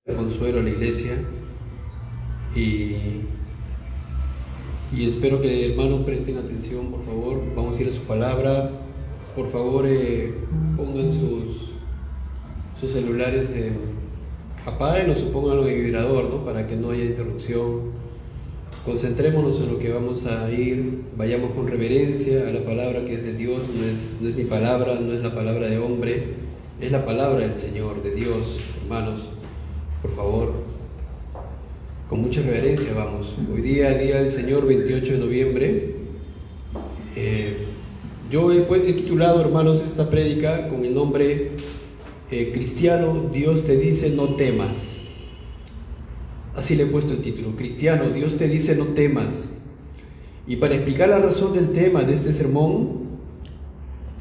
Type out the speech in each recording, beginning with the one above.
Consuelo a la iglesia y, y espero que hermanos presten atención, por favor. Vamos a ir a su palabra. Por favor, pongan sus celulares apáguenlos o pónganlo en vibrador, ¿no? Para que no haya interrupción. Concentrémonos en lo que vamos a ir, vayamos con reverencia a la palabra que es de Dios. No es mi palabra, no es la palabra de hombre, es la palabra del Señor, de Dios, hermanos. Por favor, con mucha reverencia vamos. Hoy día del Señor, 28 de noviembre. Yo he titulado, hermanos, esta prédica con el nombre Cristiano, Dios te dice no temas. Así le he puesto el título, Cristiano, Dios te dice no temas. Y para explicar la razón del tema de este sermón,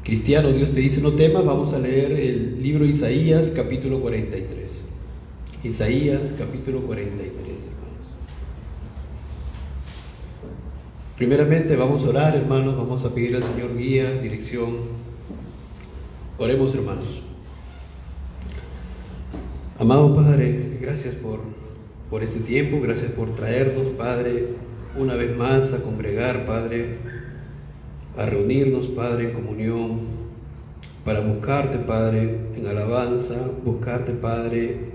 Cristiano, Dios te dice no temas, vamos a leer el libro de Isaías, capítulo 43. Isaías, capítulo 43, hermanos. Primeramente vamos a orar, hermanos, vamos a pedir al Señor guía, dirección. Oremos, hermanos. Amado Padre, gracias por este tiempo, gracias por traernos, Padre, una vez más a congregar, Padre, a reunirnos, Padre, en comunión, para buscarte, Padre, en alabanza, buscarte, Padre,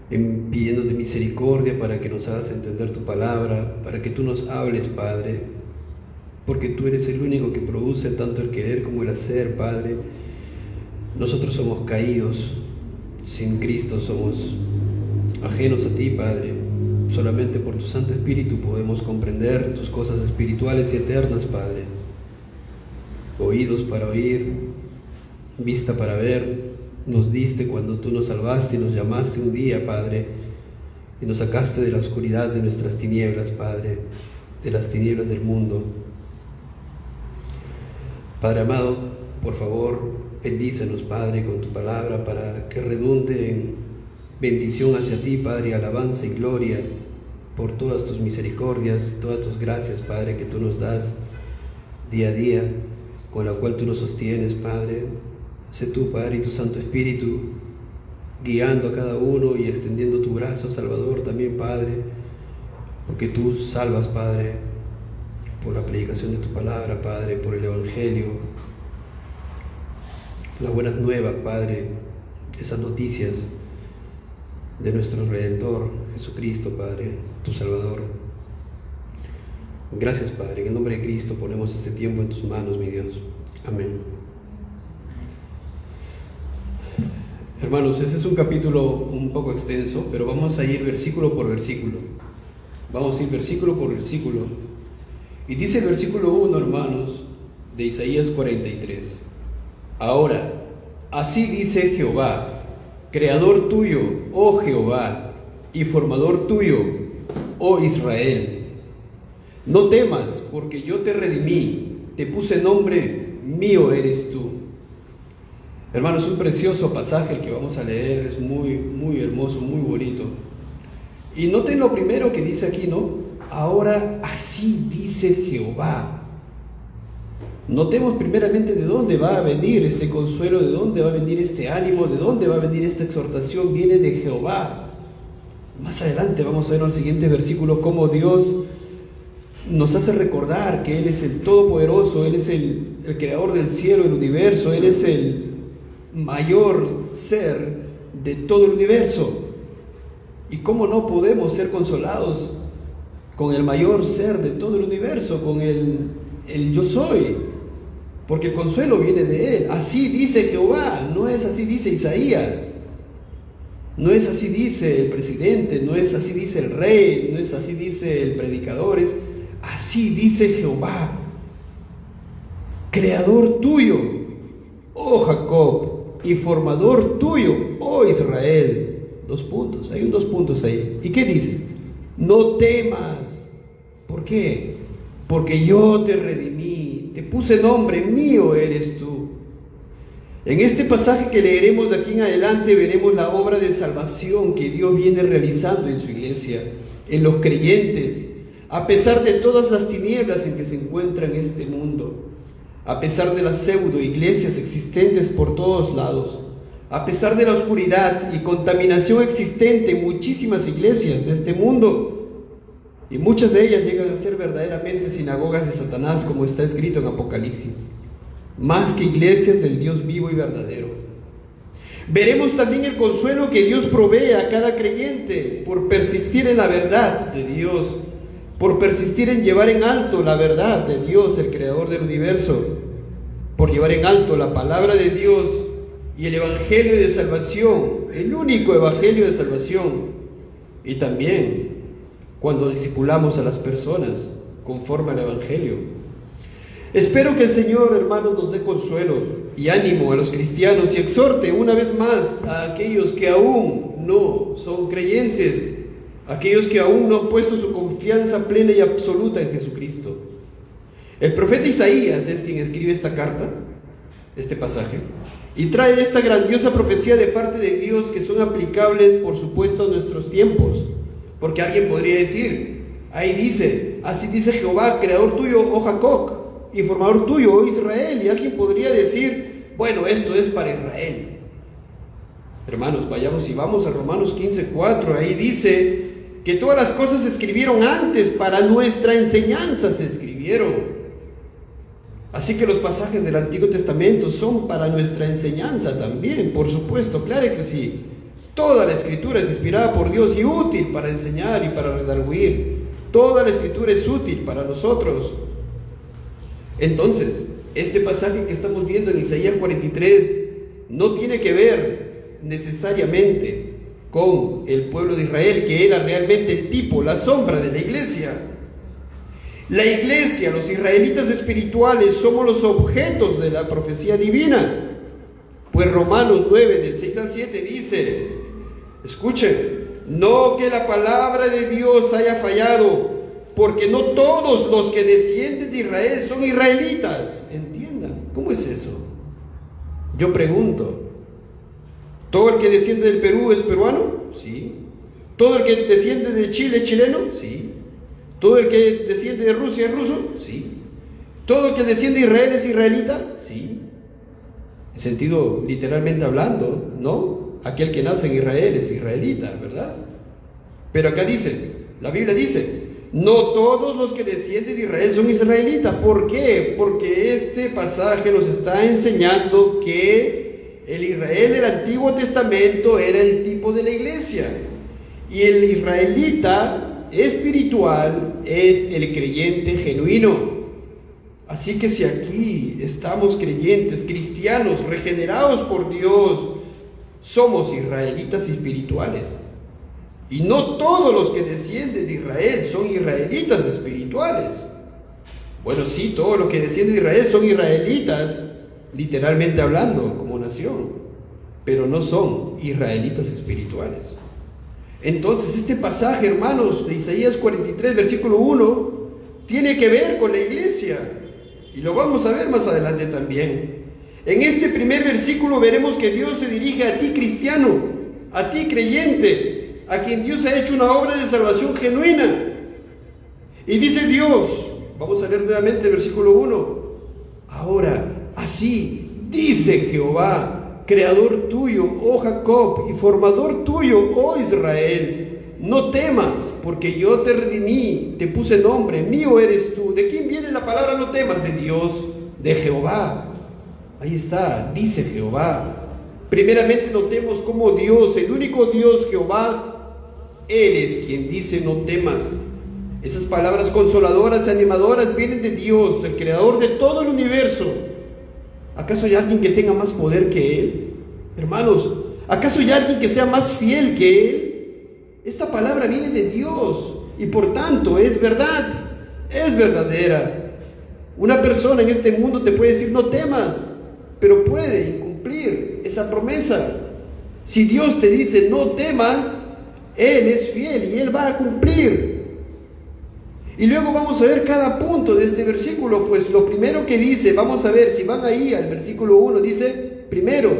pidiéndote misericordia para que nos hagas entender tu palabra, para que tú nos hables, Padre, porque tú eres el único que produce tanto el querer como el hacer, Padre. Nosotros somos caídos, sin Cristo somos ajenos a ti, Padre. Solamente por tu Santo Espíritu podemos comprender tus cosas espirituales y eternas, Padre. Oídos para oír, vista para ver, nos diste cuando tú nos salvaste y nos llamaste un día, Padre, y nos sacaste de la oscuridad de nuestras tinieblas, Padre, de las tinieblas del mundo. Padre amado, por favor, bendícenos, Padre, con tu palabra para que redunde en bendición hacia ti, Padre, y alabanza y gloria por todas tus misericordias, todas tus gracias, Padre, que tú nos das día a día, con la cual tú nos sostienes, Padre. Sé tú, Padre, y tu Santo Espíritu guiando a cada uno y extendiendo tu brazo salvador también, Padre, porque tú salvas, Padre, por la predicación de tu palabra, Padre, por el Evangelio, las buenas nuevas, Padre, esas noticias de nuestro Redentor, Jesucristo, Padre, tu Salvador. Gracias, Padre, en el nombre de Cristo ponemos este tiempo en tus manos, mi Dios. Amén. Hermanos, este es un capítulo un poco extenso, pero vamos a ir versículo por versículo. Vamos a ir versículo por versículo. Y dice el versículo 1, hermanos, de Isaías 43. Ahora, así dice Jehová, creador tuyo, oh Jehová, y formador tuyo, oh Israel. No temas, porque yo te redimí, te puse nombre, mío eres tú. Hermanos, un precioso pasaje el que vamos a leer, es muy hermoso, muy bonito. Y noten lo primero que dice aquí, ¿no? Ahora así dice Jehová. Notemos primeramente de dónde va a venir este consuelo, de dónde va a venir este ánimo, de dónde va a venir esta exhortación. Viene de Jehová. Más adelante vamos a ver en el siguiente versículo cómo Dios nos hace recordar que Él es el Todopoderoso, Él es el creador del cielo, el universo, Él es el mayor ser de todo el universo. Y cómo no podemos ser consolados con el mayor ser de todo el universo, con el yo soy, porque el consuelo viene de Él. Así dice Jehová, no es así dice Isaías, no es así dice el presidente, no es así dice el rey, no es así dice el predicador, es así dice Jehová, creador tuyo, oh Jacob, y formador tuyo, oh Israel. Hay dos puntos ahí. ¿Y qué dice? No temas. ¿Por qué? Porque yo te redimí, te puse nombre, mío eres tú. En este pasaje que leeremos de aquí en adelante veremos la obra de salvación que Dios viene realizando en su iglesia, en los creyentes, a pesar de todas las tinieblas en que se encuentra en este mundo, a pesar de las pseudo iglesias existentes por todos lados, a pesar de la oscuridad y contaminación existente en muchísimas iglesias de este mundo. Y muchas de ellas llegan a ser verdaderamente sinagogas de Satanás, como está escrito en Apocalipsis, más que iglesias del Dios vivo y verdadero. Veremos también el consuelo que Dios provee a cada creyente por persistir en la verdad de Dios, por persistir en llevar en alto la verdad de Dios, el creador del universo, por llevar en alto la palabra de Dios y el evangelio de salvación, el único evangelio de salvación. Y también cuando discipulamos a las personas conforme al evangelio. Espero que el Señor, hermanos, nos dé consuelo y ánimo a los cristianos y exhorte una vez más a aquellos que aún no son creyentes, aquellos que aún no han puesto su confianza plena y absoluta en Jesucristo. El profeta Isaías es quien escribe esta carta, este pasaje, y trae esta grandiosa profecía de parte de Dios que son aplicables, por supuesto, a nuestros tiempos. Porque alguien podría decir, ahí dice, así dice Jehová, creador tuyo, oh Jacob, y formador tuyo, oh Israel. Y alguien podría decir, bueno, esto es para Israel. Hermanos, vayamos y vamos a Romanos 15:4. Ahí dice que todas las cosas se escribieron antes, para nuestra enseñanza se escribieron. Así que los pasajes del Antiguo Testamento son para nuestra enseñanza también, por supuesto, claro que sí. Toda la Escritura es inspirada por Dios y útil para enseñar y para redarguir. Toda la Escritura es útil para nosotros. Entonces, este pasaje que estamos viendo en Isaías 43 no tiene que ver necesariamente con el pueblo de Israel, que era realmente el tipo, la sombra de la iglesia. La iglesia, los israelitas espirituales, somos los objetos de la profecía divina. Pues Romanos 9, del 6 al 7 dice, escuchen, no que la palabra de Dios haya fallado, porque no todos los que descienden de Israel son israelitas. Entiendan, ¿cómo es eso? Yo pregunto, ¿todo el que desciende del Perú es peruano? Sí. ¿Todo el que desciende de Chile es chileno? Sí. ¿Todo el que desciende de Rusia es ruso? Sí. ¿Todo el que desciende de Israel es israelita? Sí. En sentido literalmente hablando, ¿no? Aquel que nace en Israel es israelita, ¿verdad? Pero acá dice, la Biblia dice, no todos los que descienden de Israel son israelitas. ¿Por qué? Porque este pasaje nos está enseñando que el Israel del Antiguo Testamento era el tipo de la iglesia. Y el israelita espiritual es el creyente genuino. Así que si aquí estamos creyentes, cristianos, regenerados por Dios, somos israelitas espirituales. Y no todos los que descienden de Israel son israelitas espirituales. Bueno, sí, todos los que descienden de Israel son israelitas, literalmente hablando, como nación, pero no son israelitas espirituales. Entonces, este pasaje, hermanos, de Isaías 43, versículo 1, tiene que ver con la iglesia. Y lo vamos a ver más adelante también. En este primer versículo veremos que Dios se dirige a ti, cristiano, a ti, creyente, a quien Dios ha hecho una obra de salvación genuina. Y dice Dios, vamos a leer nuevamente el versículo 1. Ahora, así dice Jehová, creador tuyo, oh Jacob, y formador tuyo, oh Israel. No temas, porque yo te redimí, te puse nombre, mío eres tú. ¿De quién viene la palabra no temas? De Dios, de Jehová. Ahí está, dice Jehová. Primeramente notemos cómo Dios, el único Dios, Jehová, Él es quien dice no temas. Esas palabras consoladoras y animadoras vienen de Dios, el creador de todo el universo. ¿Acaso hay alguien que tenga más poder que Él? Hermanos, ¿acaso hay alguien que sea más fiel que Él? Esta palabra viene de Dios y por tanto es verdad, es verdadera. Una persona en este mundo te puede decir no temas, pero puede incumplir esa promesa. Si Dios te dice no temas, Él es fiel y Él va a cumplir. Y luego vamos a ver cada punto de este versículo. Pues lo primero que dice, vamos a ver, si van ahí al versículo 1, dice, primero,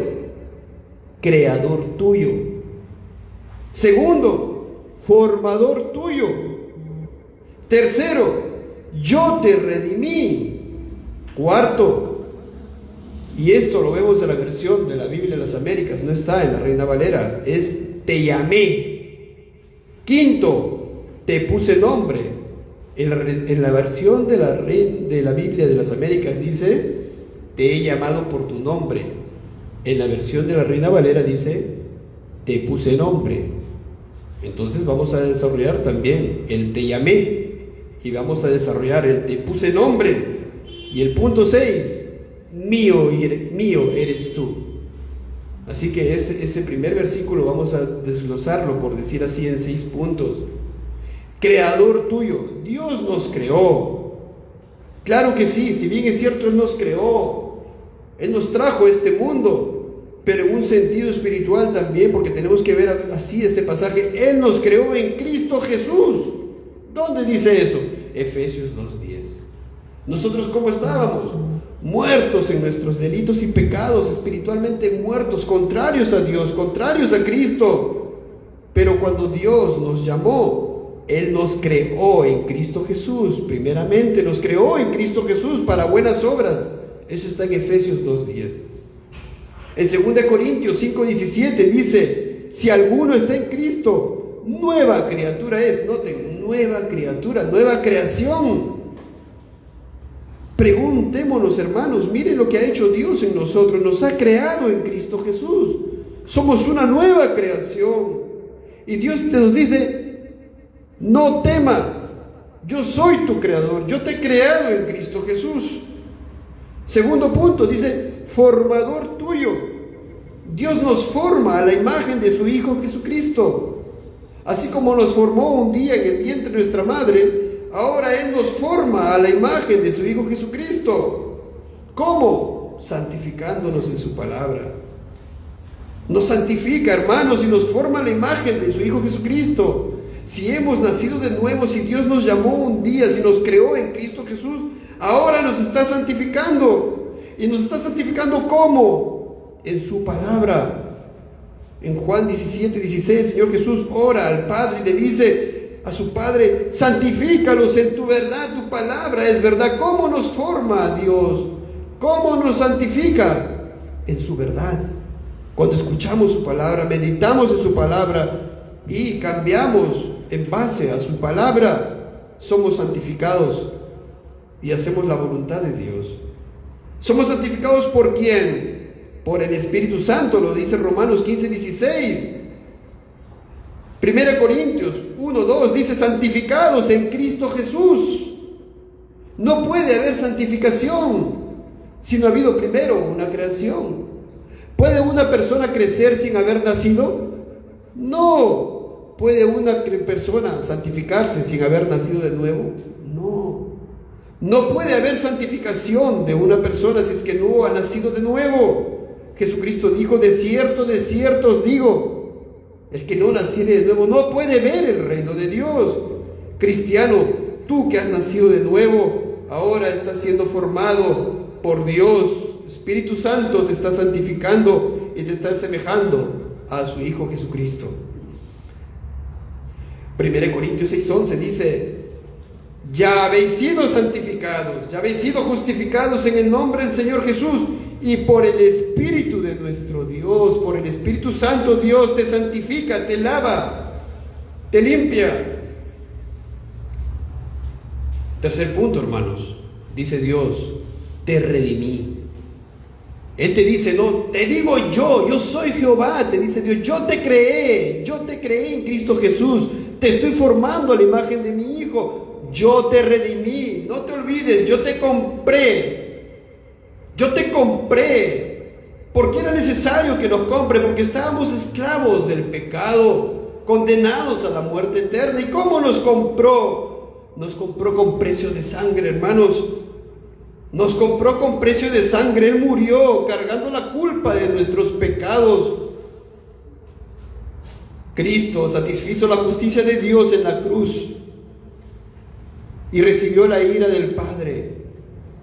creador tuyo. Segundo, formador tuyo. Tercero, yo te redimí. Cuarto, Y esto lo vemos en la versión de la Biblia de las Américas, no está en la Reina Valera, es te llamé. Quinto, te puse nombre. En la versión de la Biblia de las Américas dice, te he llamado por tu nombre. En la versión de la Reina Valera dice, te puse nombre. Entonces vamos a desarrollar también el te llamé y vamos a desarrollar el te puse nombre. Y el punto 6, mío eres tú. Así que ese primer versículo vamos a desglosarlo, por decir así, en 6 puntos. Creador tuyo, Dios nos creó. Claro que sí, si bien es cierto, Él nos creó, Él nos trajo a este mundo, pero en un sentido espiritual también, porque tenemos que ver así este pasaje. Él nos creó en Cristo Jesús. ¿Dónde dice eso? Efesios 2:10. Nosotros, ¿cómo estábamos? Muertos en nuestros delitos y pecados, espiritualmente muertos, contrarios a Dios, contrarios a Cristo. Pero cuando Dios nos llamó, Él nos creó en Cristo Jesús. Primeramente nos creó en Cristo Jesús para buenas obras. Eso está en Efesios 2:10. En 2 Corintios 5:17 dice, si alguno está en Cristo, nueva criatura es. Noten, nueva criatura, nueva creación. Preguntémonos, hermanos, miren lo que ha hecho Dios en nosotros. Nos ha creado en Cristo Jesús. Somos una nueva creación. Y Dios nos dice, no temas, yo soy tu creador, yo te he creado en Cristo Jesús. Segundo punto, dice, formador tuyo. Dios nos forma a la imagen de su Hijo Jesucristo. Así como nos formó un día en el vientre de nuestra madre, ahora Él nos forma a la imagen de su Hijo Jesucristo. ¿Cómo? Santificándonos en su palabra. Nos santifica, hermanos, y nos forma a la imagen de su Hijo Jesucristo. Si hemos nacido de nuevo, si Dios nos llamó un día, si nos creó en Cristo Jesús, ahora nos está santificando. ¿Y nos está santificando cómo? En su palabra. En Juan 17:16, el Señor Jesús ora al Padre y le dice a su Padre, santifícalos en tu verdad, tu palabra es verdad. ¿Cómo nos forma Dios? ¿Cómo nos santifica? En su verdad. Cuando escuchamos su palabra, meditamos en su palabra y cambiamos en base a su palabra, somos santificados y hacemos la voluntad de Dios. ¿Somos santificados por quién? Por el Espíritu Santo, lo dice Romanos 15:16. 1 Corintios 1:2 dice, santificados en Cristo Jesús. No puede haber santificación si no ha habido primero una creación. ¿Puede una persona crecer sin haber nacido? No. ¿Puede una persona santificarse sin haber nacido de nuevo? No. No puede haber santificación de una persona si es que no ha nacido de nuevo. Jesucristo dijo, de cierto os digo, el que no naciere de nuevo no puede ver el reino de Dios. Cristiano, tú que has nacido de nuevo, ahora estás siendo formado por Dios. Espíritu Santo te está santificando y te está asemejando a su Hijo Jesucristo. 1 Corintios 6:11 dice, ya habéis sido santificados, ya habéis sido justificados en el nombre del Señor Jesús y por el Espíritu de nuestro Dios, por el Espíritu Santo. Dios te santifica, te lava, te limpia. Tercer punto, hermanos, dice Dios, te redimí. Él te dice, no, te digo yo soy Jehová, te dice Dios, yo te creé en Cristo Jesús, te estoy formando a la imagen de mi Hijo, yo te redimí, no te olvides, yo te compré. ¿Por qué era necesario que nos compre? Porque estábamos esclavos del pecado, condenados a la muerte eterna. ¿Y cómo nos compró? Nos compró con precio de sangre, hermanos. Nos compró con precio de sangre. Él murió cargando la culpa de nuestros pecados. Cristo satisfizo la justicia de Dios en la cruz y recibió la ira del Padre.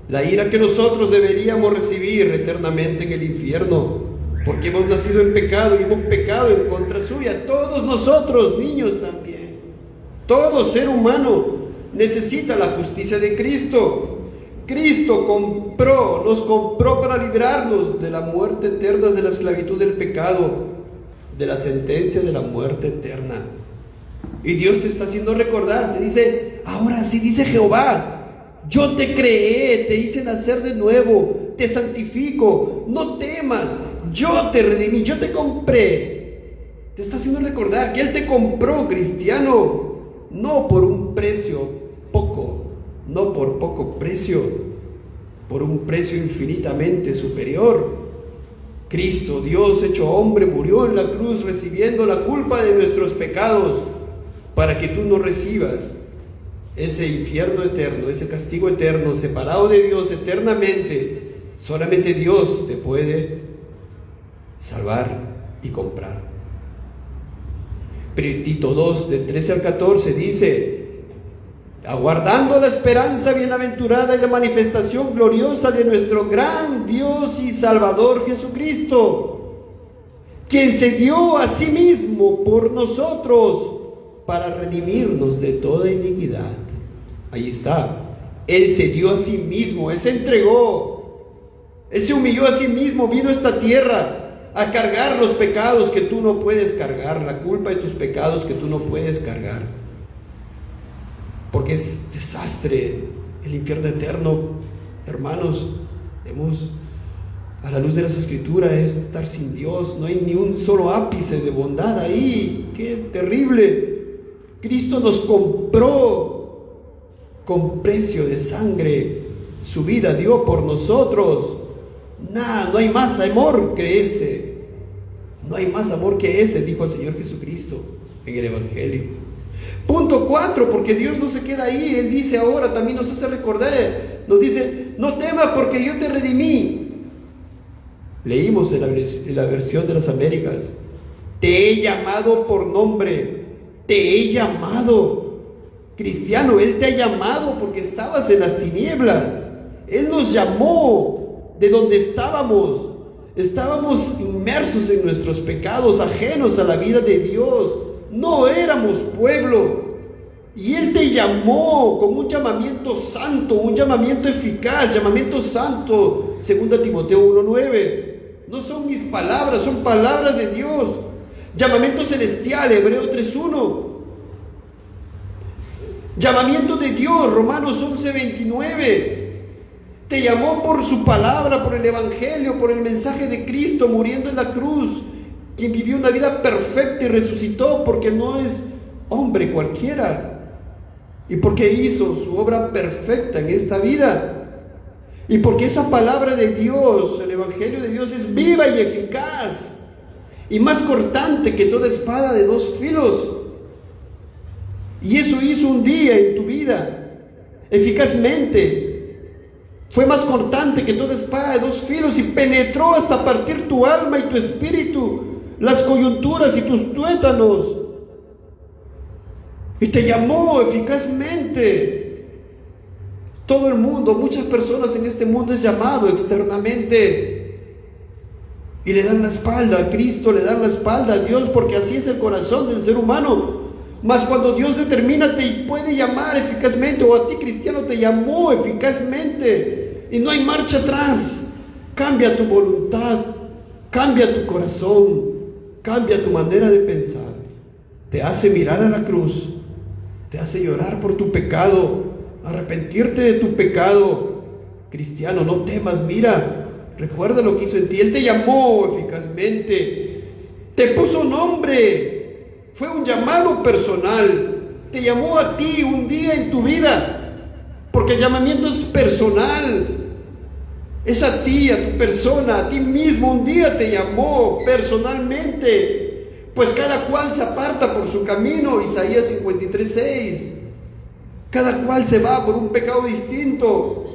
La ira que nosotros deberíamos recibir eternamente en el infierno, porque hemos nacido en pecado y hemos pecado en contra suya. Todos nosotros, niños también, todo ser humano necesita la justicia de Cristo. Cristo nos compró para librarnos de la muerte eterna, de la esclavitud del pecado, de la sentencia de la muerte eterna. Y Dios te está haciendo recordar, te dice, ahora sí dice Jehová, yo te creé, te hice nacer de nuevo, te santifico, no temas, yo te redimí, yo te compré. Te está haciendo recordar que Él te compró, cristiano, no por un precio poco, no por poco precio, por un precio infinitamente superior. Cristo, Dios hecho hombre, murió en la cruz recibiendo la culpa de nuestros pecados para que tú no recibas ese infierno eterno, ese castigo eterno, separado de Dios eternamente. Solamente Dios te puede salvar y comprar. Tito 2, del 13 al 14 dice, aguardando la esperanza bienaventurada y la manifestación gloriosa de nuestro gran Dios y Salvador Jesucristo, quien se dio a sí mismo por nosotros para redimirnos de toda iniquidad. Ahí está. Él se dio a sí mismo, Él se entregó, Él se humilló a sí mismo, vino a esta tierra a cargar los pecados que tú no puedes cargar, la culpa de tus pecados que tú no puedes cargar. Porque es desastre el infierno eterno, hermanos. A la luz de las Escrituras, es estar sin Dios. No hay ni un solo ápice de bondad ahí. ¡Qué terrible! Cristo nos compró con precio de sangre. Su vida dio por nosotros. No hay más amor que ese. No hay más amor que ese, dijo el Señor Jesucristo en el Evangelio. Punto 4, porque Dios no se queda ahí. Él dice ahora, también nos hace recordar, nos dice, no temas porque yo te redimí. Leímos en la versión de las Américas, te he llamado por nombre, te he llamado. Cristiano, Él te ha llamado porque estabas en las tinieblas. Él nos llamó de donde estábamos. Estábamos inmersos en nuestros pecados, ajenos a la vida de Dios. No éramos pueblo. Y Él te llamó con un llamamiento santo, un llamamiento eficaz, llamamiento santo. 2 Timoteo 1:9. No son mis palabras, son palabras de Dios. Llamamiento celestial, Hebreos 3:1. Llamamiento de Dios, Romanos 11:29. Te llamó por su palabra, por el Evangelio, por el mensaje de Cristo muriendo en la cruz, quien vivió una vida perfecta y resucitó porque no es hombre cualquiera, y porque hizo su obra perfecta en esta vida, y porque esa palabra de Dios, el Evangelio de Dios, es viva y eficaz y más cortante que toda espada de dos filos. Y eso hizo un día en tu vida eficazmente. Fue más cortante que toda espada de dos filos y penetró hasta partir tu alma y tu espíritu, las coyunturas y tus tuétanos. Y te llamó eficazmente. Todo el mundo, muchas personas en este mundo es llamado externamente. Y le dan la espalda a Cristo, le dan la espalda a Dios, porque así es el corazón del ser humano. Mas cuando Dios determina, te puede llamar eficazmente, o a ti, cristiano, te llamó eficazmente, y no hay marcha atrás. Cambia tu voluntad, cambia tu corazón, cambia tu manera de pensar. Te hace mirar a la cruz, te hace llorar por tu pecado, arrepentirte de tu pecado. Cristiano, no temas, mira, recuerda lo que hizo en ti. Él te llamó eficazmente, te puso nombre. Fue un llamado personal. Te llamó a ti un día en tu vida, porque el llamamiento es personal. Es a ti, a tu persona, a ti mismo. Un día te llamó personalmente, pues cada cual se aparta por su camino. Isaías 53:6. Cada cual se va por un pecado distinto,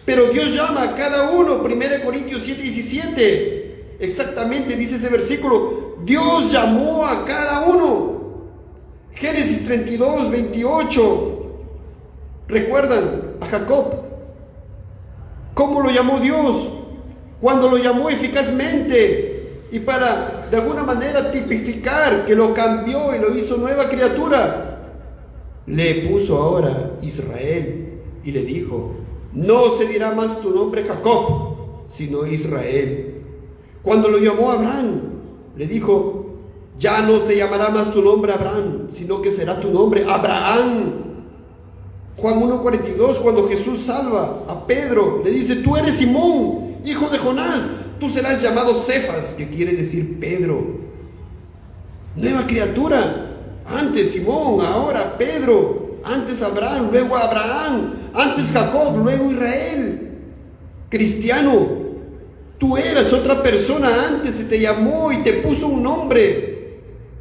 pero Dios llama a cada uno. 1 Corintios 7:17. Exactamente dice ese versículo. Dios llamó a cada uno. Génesis 32:28. ¿Recuerdan a Jacob? ¿Cómo lo llamó Dios? Cuando lo llamó eficazmente, y para de alguna manera tipificar que lo cambió y lo hizo nueva criatura, le puso ahora Israel y le dijo: No se dirá más tu nombre Jacob, sino Israel. Cuando lo llamó Abraham, le dijo: ya no se llamará más tu nombre Abraham, sino que será tu nombre Abraham. Juan 1:42, cuando Jesús salva a Pedro, le dice: tú eres Simón, hijo de Jonás, tú serás llamado Cefas, que quiere decir Pedro. Nueva criatura, antes Simón, ahora Pedro, antes Abraham, luego Abraham, antes Jacob, luego Israel. Cristiano, tú eras otra persona antes, se te llamó y te puso un nombre.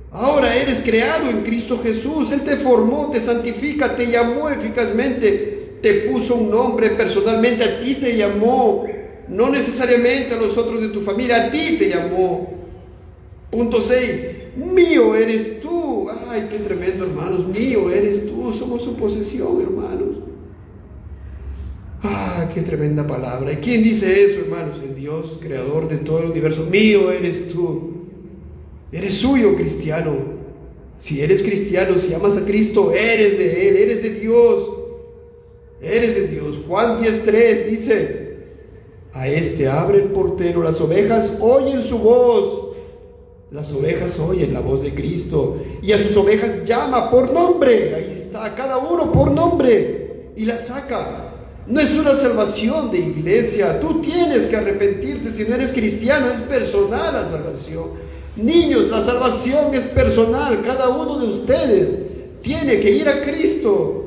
Ahora eres creado en Cristo Jesús. Él te formó, te santifica, te llamó eficazmente, te puso un nombre personalmente. A ti te llamó, no necesariamente a los otros de tu familia, a ti te llamó. Punto 6, mío eres tú. Ay, qué tremendo, hermanos. Mío eres tú, somos su posesión, hermanos. Ah, qué tremenda palabra. ¿Y quién dice eso, hermanos? El Dios, creador de todo el universo. Mío eres tú. Eres suyo, cristiano. Si eres cristiano, si amas a Cristo, eres de Él, eres de Dios. Eres de Dios. Juan 10:3 dice: a este abre el portero, las ovejas oyen su voz. Las ovejas oyen la voz de Cristo, y a sus ovejas llama por nombre. Ahí está, a cada uno por nombre, y la saca. No es una salvación de iglesia. Tú tienes que arrepentirte. Si no eres cristiano, es personal la salvación. Niños, la salvación es personal. Cada uno de ustedes tiene que ir a Cristo.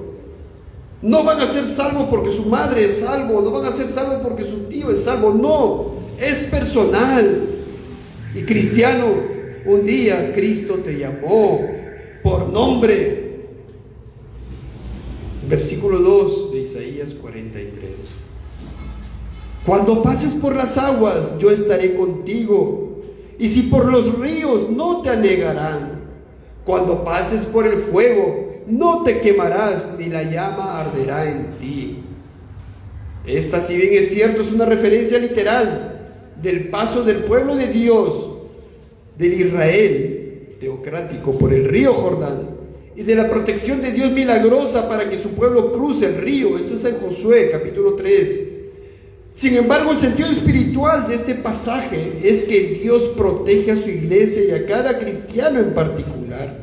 No van a ser salvos porque su madre es salvo, no van a ser salvos porque su tío es salvo. No, es personal. Y cristiano, un día Cristo te llamó por nombre. Versículo 2 de Isaías 43. Cuando pases por las aguas, yo estaré contigo. Y si por los ríos, no te anegarán. Cuando pases por el fuego, no te quemarás, ni la llama arderá en ti. Esta, si bien es cierto, es una referencia literal del paso del pueblo de Dios, del Israel teocrático, por el río Jordán, y de la protección de Dios milagrosa para que su pueblo cruce el río. Esto está en Josué capítulo 3. Sin embargo, el sentido espiritual de este pasaje es que Dios protege a su iglesia y a cada cristiano en particular.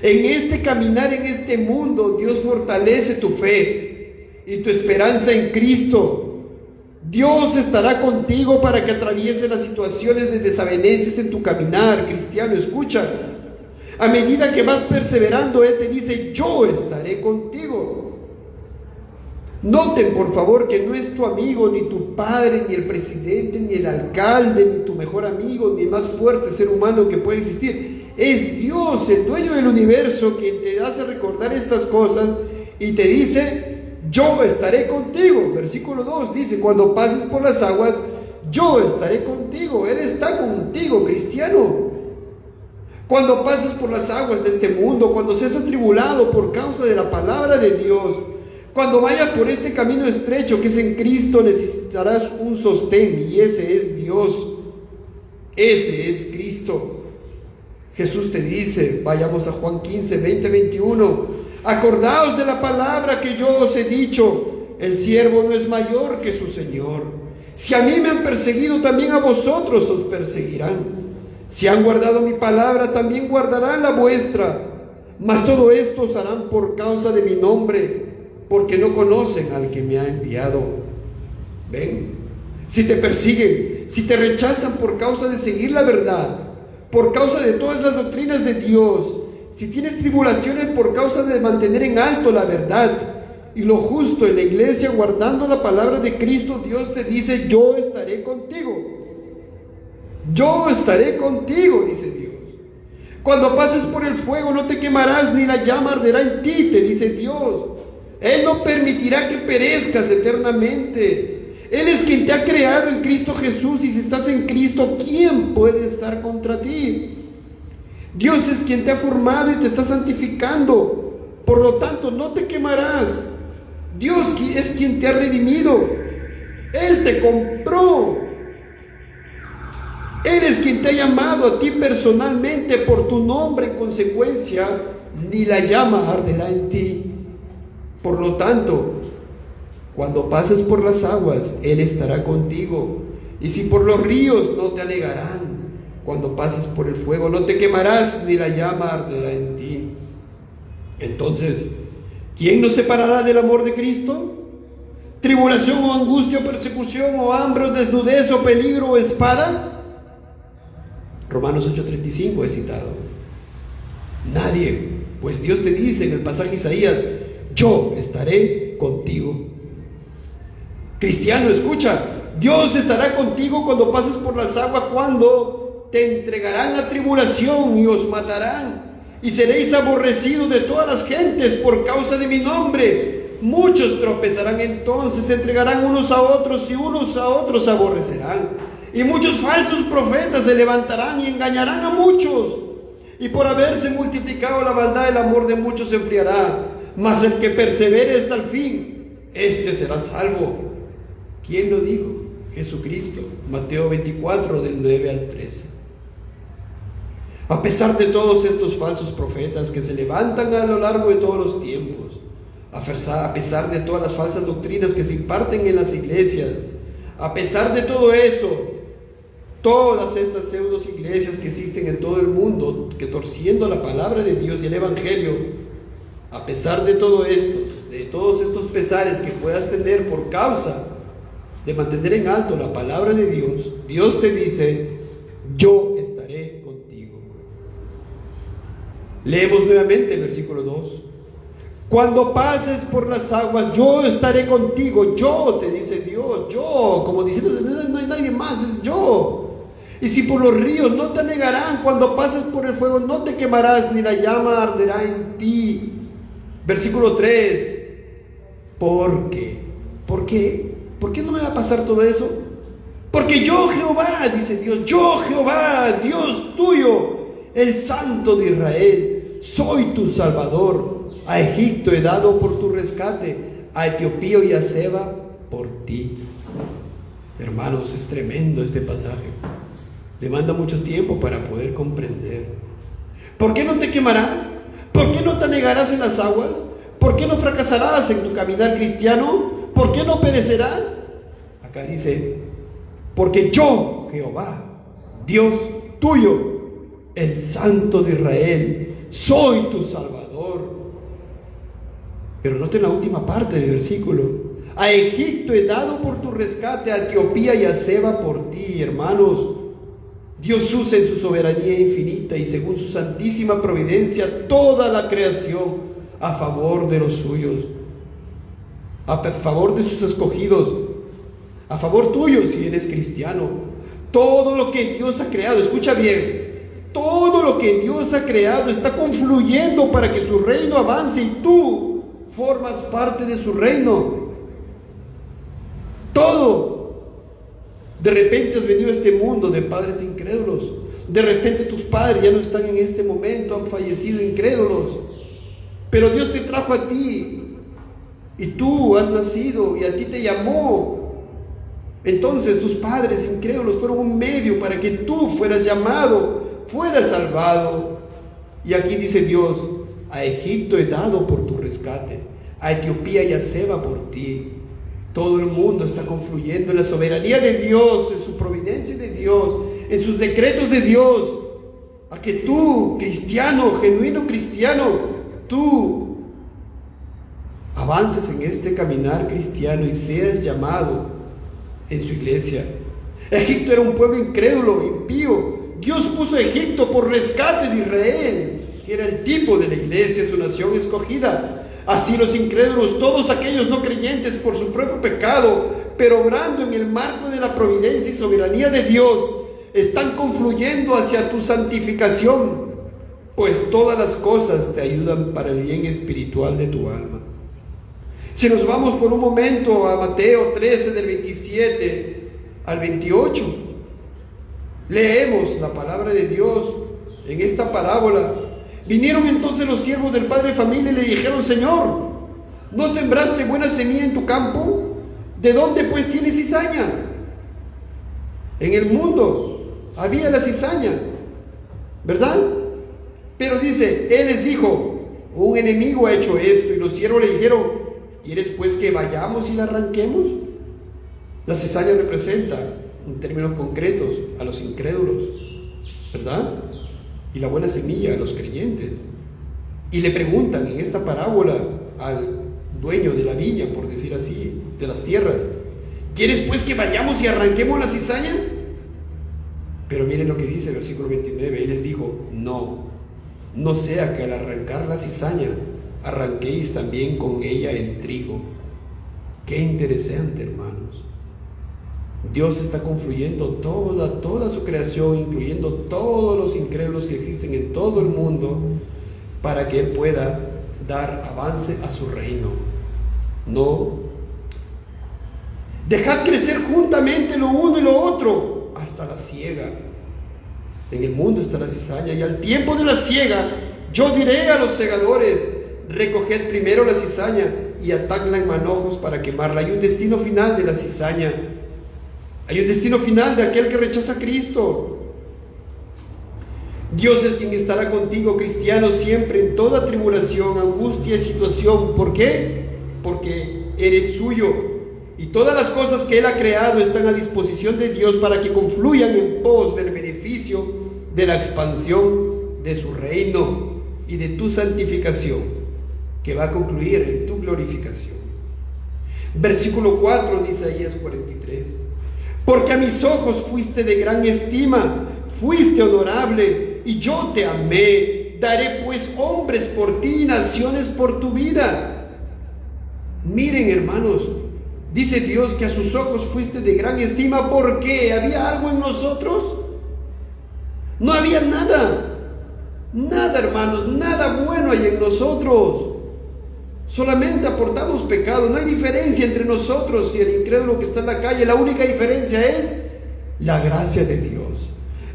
En este caminar en este mundo, Dios fortalece tu fe y tu esperanza en Cristo. Dios estará contigo para que atravieses las situaciones de desavenencias en tu caminar. Cristiano, escucha. A medida que vas perseverando, Él te dice: yo estaré contigo. Noten, por favor, que no es tu amigo, ni tu padre, ni el presidente, ni el alcalde, ni tu mejor amigo, ni el más fuerte ser humano que puede existir. Es Dios, el dueño del universo, quien te hace recordar estas cosas y te dice: yo estaré contigo. Versículo 2 dice: cuando pases por las aguas, yo estaré contigo. Él está contigo, cristiano. Cuando pases por las aguas de este mundo, cuando seas atribulado por causa de la palabra de Dios, cuando vayas por este camino estrecho que es en Cristo, necesitarás un sostén, y ese es Dios. Ese es Cristo. Jesús te dice, vayamos a Juan 15, 20, 21. Acordaos de la palabra que yo os he dicho: el siervo no es mayor que su Señor. Si a mí me han perseguido, también a vosotros os perseguirán. Si han guardado mi palabra, también guardarán la vuestra. Mas todo esto os harán por causa de mi nombre, porque no conocen al que me ha enviado. ¿Ven? Si te persiguen, si te rechazan por causa de seguir la verdad, por causa de todas las doctrinas de Dios, si tienes tribulaciones por causa de mantener en alto la verdad y lo justo en la iglesia, guardando la palabra de Cristo, Dios te dice: yo estaré contigo. Yo estaré contigo, dice Dios. Cuando pases por el fuego, no te quemarás, ni la llama arderá en ti, te dice Dios. Él no permitirá que perezcas eternamente. Él es quien te ha creado en Cristo Jesús, y si estás en Cristo, ¿quién puede estar contra ti? Dios es quien te ha formado y te está santificando. Por lo tanto, no te quemarás. Dios es quien te ha redimido. Él te compró. Él es quien te ha llamado a ti personalmente por tu nombre. En consecuencia, ni la llama arderá en ti. Por lo tanto, Cuando pases por las aguas, Él estará contigo. Y si por los ríos, no te anegarán. Cuando pases por el fuego, no te quemarás, ni la llama arderá en ti. Entonces, ¿quién nos separará del amor de Cristo? ¿Tribulación o angustia o persecución o hambre o desnudez o peligro o espada? Romanos 8:35 he citado. Nadie, pues Dios te dice en el pasaje de Isaías: yo estaré contigo. Cristiano, escucha, Dios estará contigo cuando pases por las aguas, cuando te entregarán la tribulación y os matarán, y seréis aborrecidos de todas las gentes por causa de mi nombre. Muchos tropezarán entonces, se entregarán unos a otros y unos a otros aborrecerán. Y muchos falsos profetas se levantarán y engañarán a muchos. Y por haberse multiplicado la maldad, el amor de muchos se enfriará. Mas el que persevere hasta el fin, este será salvo. ¿Quién lo dijo? Jesucristo. Mateo 24, del 9 al 13. A pesar de todos estos falsos profetas que se levantan a lo largo de todos los tiempos, a pesar de todas las falsas doctrinas que se imparten en las iglesias, a pesar de todo eso, todas estas pseudos iglesias que existen en todo el mundo, que torciendo la palabra de Dios y el Evangelio, a pesar de todo esto, de todos estos pesares que puedas tener por causa de mantener en alto la palabra de Dios, Dios te dice: yo estaré contigo. Leemos nuevamente el versículo 2. Cuando pases por las aguas, yo estaré contigo. Yo, te dice Dios, yo, como diciendo, no hay nadie más, es yo. Y si por los ríos, no te anegarán. Cuando pases por el fuego, no te quemarás, ni la llama arderá en ti. Versículo 3. ¿Por qué? ¿Por qué? ¿Por qué no me va a pasar todo eso? Porque yo, Jehová, dice Dios, yo, Jehová, Dios tuyo, el Santo de Israel, soy tu Salvador. A Egipto he dado por tu rescate, a Etiopía y a Seba por ti. Hermanos, es tremendo este pasaje. Demanda mucho tiempo para poder comprender. ¿Por qué no te quemarás? ¿Por qué no te anegarás en las aguas? ¿Por qué no fracasarás en tu caminar cristiano? ¿Por qué no perecerás? Acá dice: porque yo, Jehová, Dios tuyo, el Santo de Israel, soy tu Salvador. Pero noten la última parte del versículo: a Egipto he dado por tu rescate, a Etiopía y a Seba por ti. Hermanos, Dios usa en su soberanía infinita y según su santísima providencia toda la creación a favor de los suyos, a favor de sus escogidos, a favor tuyo si eres cristiano. Todo lo que Dios ha creado, escucha bien, todo lo que Dios ha creado está confluyendo para que su reino avance y tú formas parte de su reino. Todo. De repente has venido a este mundo de padres incrédulos. De repente tus padres ya no están en este momento, han fallecido incrédulos. Pero Dios te trajo a ti y tú has nacido y a ti te llamó. Entonces tus padres incrédulos fueron un medio para que tú fueras llamado, fueras salvado. Y aquí dice Dios: a Egipto he dado por tu rescate, a Etiopía y a Seba por ti. Todo el mundo está confluyendo en la soberanía de Dios, en su providencia de Dios, en sus decretos de Dios, a que tú, cristiano, genuino cristiano, tú avances en este caminar cristiano y seas llamado en su iglesia. Egipto era un pueblo incrédulo, impío. Dios puso a Egipto por rescate de Israel, que era el tipo de la iglesia, su nación escogida. Así los incrédulos, todos aquellos no creyentes por su propio pecado, pero obrando en el marco de la providencia y soberanía de Dios, están confluyendo hacia tu santificación, pues todas las cosas te ayudan para el bien espiritual de tu alma. Si nos vamos por un momento a Mateo 13, del 27 al 28, leemos la palabra de Dios en esta parábola. Vinieron entonces los siervos del padre de familia y le dijeron: Señor, ¿no sembraste buena semilla en tu campo? ¿De dónde pues tienes cizaña? En el mundo había la cizaña, ¿verdad? Pero dice, él les dijo: un enemigo ha hecho esto. Y los siervos le dijeron: ¿quieres pues que vayamos y la arranquemos? La cizaña representa, en términos concretos, a los incrédulos, ¿verdad? Y la buena semilla a los creyentes. Y le preguntan en esta parábola al dueño de la viña, por decir así, de las tierras, ¿quieres pues que vayamos y arranquemos la cizaña? Pero miren lo que dice el versículo 29, él les dijo, no sea que al arrancar la cizaña, arranquéis también con ella el trigo. Qué interesante, hermanos. Dios está confluyendo toda su creación, incluyendo todos los incrédulos que existen en todo el mundo, para que Él pueda dar avance a su reino. No. Dejad crecer juntamente lo uno y lo otro hasta la siega. En el mundo está la cizaña, y al tiempo de la siega yo diré a los segadores, recoged primero la cizaña y atadla en manojos para quemarla. Hay un destino final de la cizaña. Hay un destino final de aquel que rechaza a Cristo. Dios es quien estará contigo, cristiano, siempre en toda tribulación, angustia y situación. ¿Por qué? Porque eres suyo. Y todas las cosas que Él ha creado están a disposición de Dios para que confluyan en pos del beneficio de la expansión de su reino y de tu santificación, que va a concluir en tu glorificación. Versículo 4 de Isaías 43. Porque a mis ojos fuiste de gran estima, fuiste honorable, y yo te amé. Daré pues hombres por ti y naciones por tu vida. Miren, hermanos, dice Dios que a sus ojos fuiste de gran estima. ¿Por qué? ¿Había algo en nosotros? No había nada. Nada, hermanos, nada bueno hay en nosotros. Solamente aportamos pecado. No hay diferencia entre nosotros y el incrédulo que está en la calle. La única diferencia es la gracia de Dios.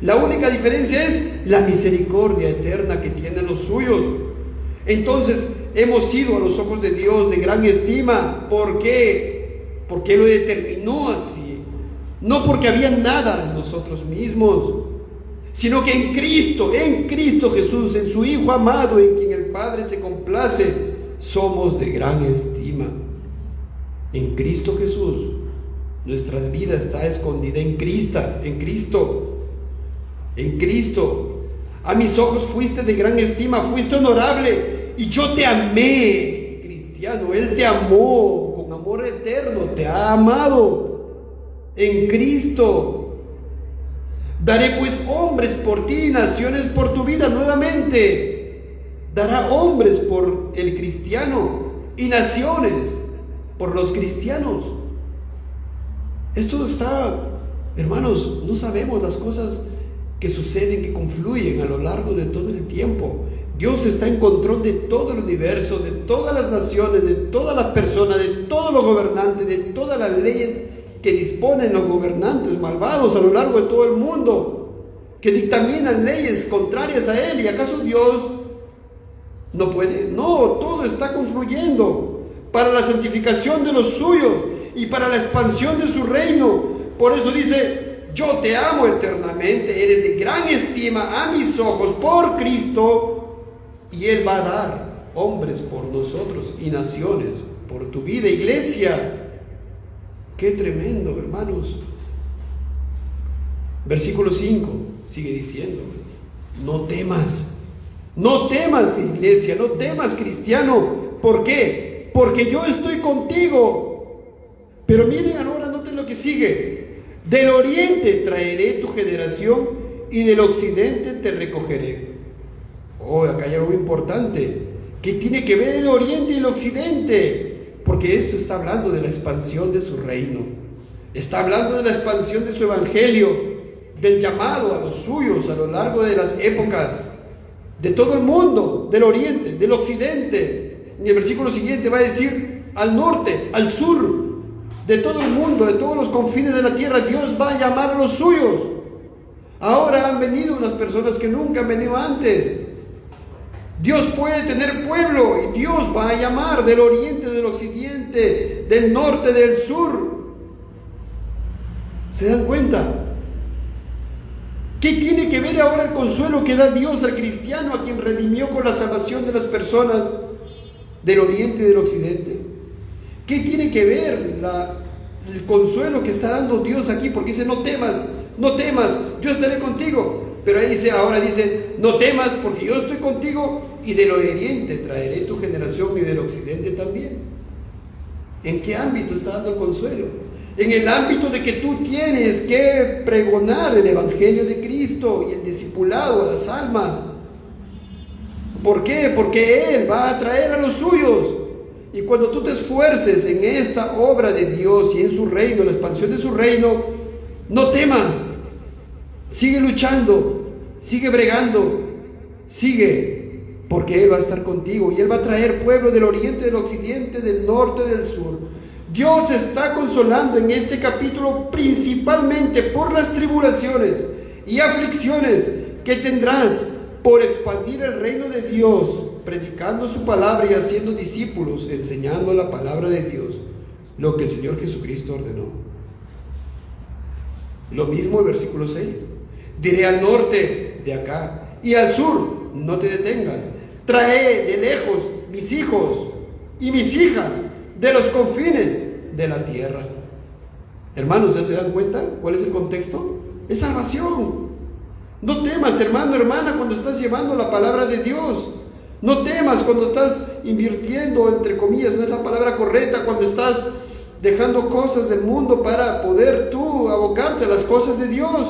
La única diferencia es la misericordia eterna que tienen los suyos. Entonces, hemos sido a los ojos de Dios de gran estima. ¿Por qué? Porque Él lo determinó así. No porque había nada en nosotros mismos, sino que en Cristo Jesús, en su Hijo amado, en quien el Padre se complace, somos de gran estima. En Cristo Jesús, nuestra vida está escondida en Cristo. A mis ojos fuiste de gran estima, fuiste honorable, y yo te amé, cristiano. Él te amó con amor eterno, te ha amado en Cristo. Daré pues hombres por ti, naciones por tu vida. Nuevamente, dará hombres por el cristiano y naciones por los cristianos. Esto está, hermanos, no sabemos las cosas que suceden, que confluyen a lo largo de todo el tiempo. Dios está en control de todo el universo, de todas las naciones, de todas las personas, de todos los gobernantes, de todas las leyes que disponen los gobernantes malvados a lo largo de todo el mundo, que dictaminan leyes contrarias a Él. ¿Y acaso Dios no puede? No, todo está confluyendo para la santificación de los suyos y para la expansión de su reino. Por eso dice, yo te amo eternamente, eres de gran estima a mis ojos por Cristo, y Él va a dar hombres por nosotros y naciones por tu vida, iglesia. Qué tremendo, hermanos. Versículo 5 sigue diciendo, no temas, iglesia, no temas, cristiano. ¿Por qué? Porque yo estoy contigo. Pero miren ahora, noten lo que sigue. Del oriente traeré tu generación y del occidente te recogeré. Oh, acá hay algo importante. ¿Qué tiene que ver el oriente y el occidente? Porque esto está hablando de la expansión de su reino. Está hablando de la expansión de su evangelio, del llamado a los suyos a lo largo de las épocas, de todo el mundo, del oriente, del occidente. En el versículo siguiente va a decir al norte, al sur, de todo el mundo, de todos los confines de la tierra. Dios va a llamar a los suyos. Ahora han venido unas personas que nunca han venido antes. Dios puede tener pueblo y Dios va a llamar del oriente, del occidente, del norte, del sur. ¿Se dan cuenta? ¿Qué tiene que ver ahora el consuelo que da Dios al cristiano, a quien redimió con la salvación de las personas del oriente y del occidente? ¿Qué tiene que ver el consuelo que está dando Dios aquí? Porque dice, no temas, no temas, yo estaré contigo. Pero ahí ahora dice, no temas porque yo estoy contigo, y del oriente traeré tu generación y del occidente también. ¿En qué ámbito está dando el consuelo? En el ámbito de que tú tienes que pregonar el evangelio de Cristo y el discipulado a las almas. ¿Por qué? Porque Él va a traer a los suyos. Y cuando tú te esfuerces en esta obra de Dios y en su reino, la expansión de su reino, no temas. Sigue luchando, sigue bregando, sigue, porque Él va a estar contigo y Él va a traer pueblo del oriente, del occidente, del norte, del sur. Dios está consolando en este capítulo principalmente por las tribulaciones y aflicciones que tendrás por expandir el reino de Dios, predicando su palabra y haciendo discípulos, enseñando la palabra de Dios, lo que el Señor Jesucristo ordenó. Lo mismo el versículo 6. Diré al norte, de acá, y al sur, no te detengas. Trae de lejos mis hijos y mis hijas de los confines de la tierra. Hermanos, ¿ya se dan cuenta cuál es el contexto? Es salvación. No temas, hermano, hermana, cuando estás llevando la palabra de Dios. No temas cuando estás invirtiendo, entre comillas, no es la palabra correcta, cuando estás dejando cosas del mundo para poder tú abocarte a las cosas de Dios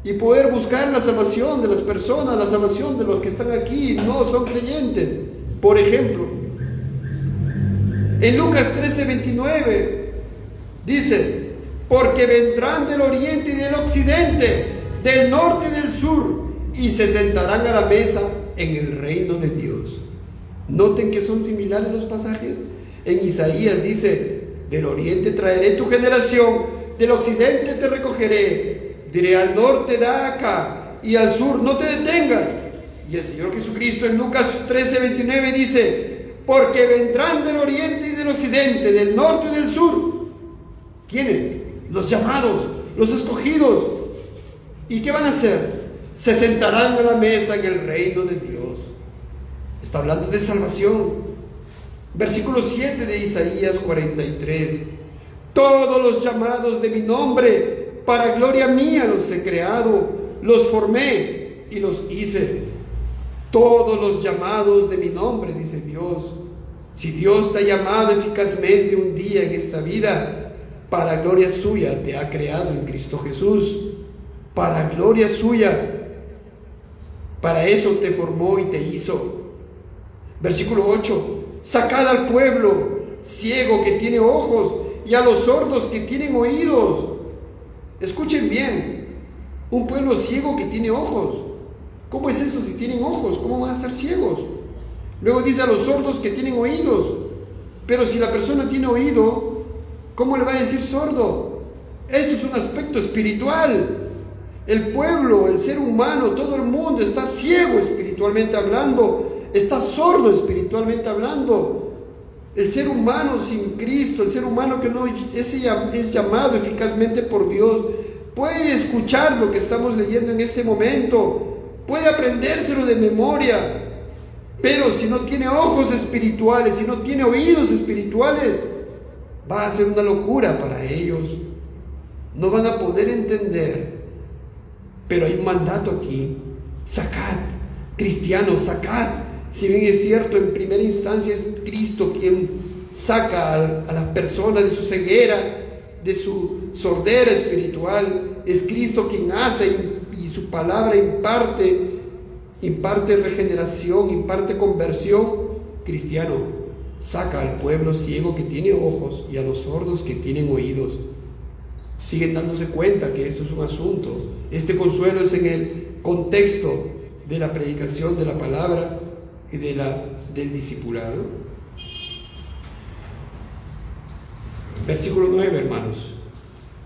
y poder buscar la salvación de las personas, la salvación de los que están aquí, no son creyentes. Por ejemplo, en Lucas 13:29 dice, porque vendrán del oriente y del occidente, del norte y del sur, y se sentarán a la mesa en el reino de Dios. Noten que son similares los pasajes. En Isaías dice, del oriente traeré tu generación, del occidente te recogeré, diré al norte da acá, y al sur no te detengas. Y el Señor Jesucristo en Lucas 13:29 dice, porque vendrán del oriente y del occidente, del norte y del sur. ¿Quiénes? Los llamados, los escogidos. ¿Y qué van a hacer? Se sentarán a la mesa en el reino de Dios. Está hablando de salvación. Versículo 7 de Isaías 43. Todos los llamados de mi nombre, para gloria mía los he creado, los formé y los hice. Todos los llamados de mi nombre, dice Dios. Si Dios te ha llamado eficazmente un día en esta vida, para gloria suya te ha creado en Cristo Jesús. Para gloria suya. Para eso te formó y te hizo. Versículo 8. Sacad al pueblo ciego que tiene ojos y a los sordos que tienen oídos. Escuchen bien. Un pueblo ciego que tiene ojos. ¿Cómo es eso si tienen ojos? ¿Cómo van a estar ciegos? Luego dice a los sordos que tienen oídos. Pero si la persona tiene oído, ¿cómo le va a decir sordo? Esto es un aspecto espiritual. El pueblo, el ser humano, todo el mundo está ciego espiritualmente hablando, está sordo espiritualmente hablando. El ser humano sin Cristo, el ser humano que no es llamado eficazmente por Dios, puede escuchar lo que estamos leyendo en este momento, puede aprendérselo de memoria, pero si no tiene ojos espirituales, si no tiene oídos espirituales, va a ser una locura para ellos. No van a poder entender. Pero hay un mandato aquí. Sacad, cristianos, sacad. Si bien es cierto, en primera instancia es Cristo quien saca a la persona de su ceguera, de su sordera espiritual. Es Cristo quien hace y su palabra imparte regeneración, imparte conversión. Cristiano, saca al pueblo ciego que tiene ojos y a los sordos que tienen oídos. Siguen dándose cuenta que esto es un asunto. Este consuelo es en el contexto de la predicación de la palabra y del discipulado. Versículo 9, hermanos.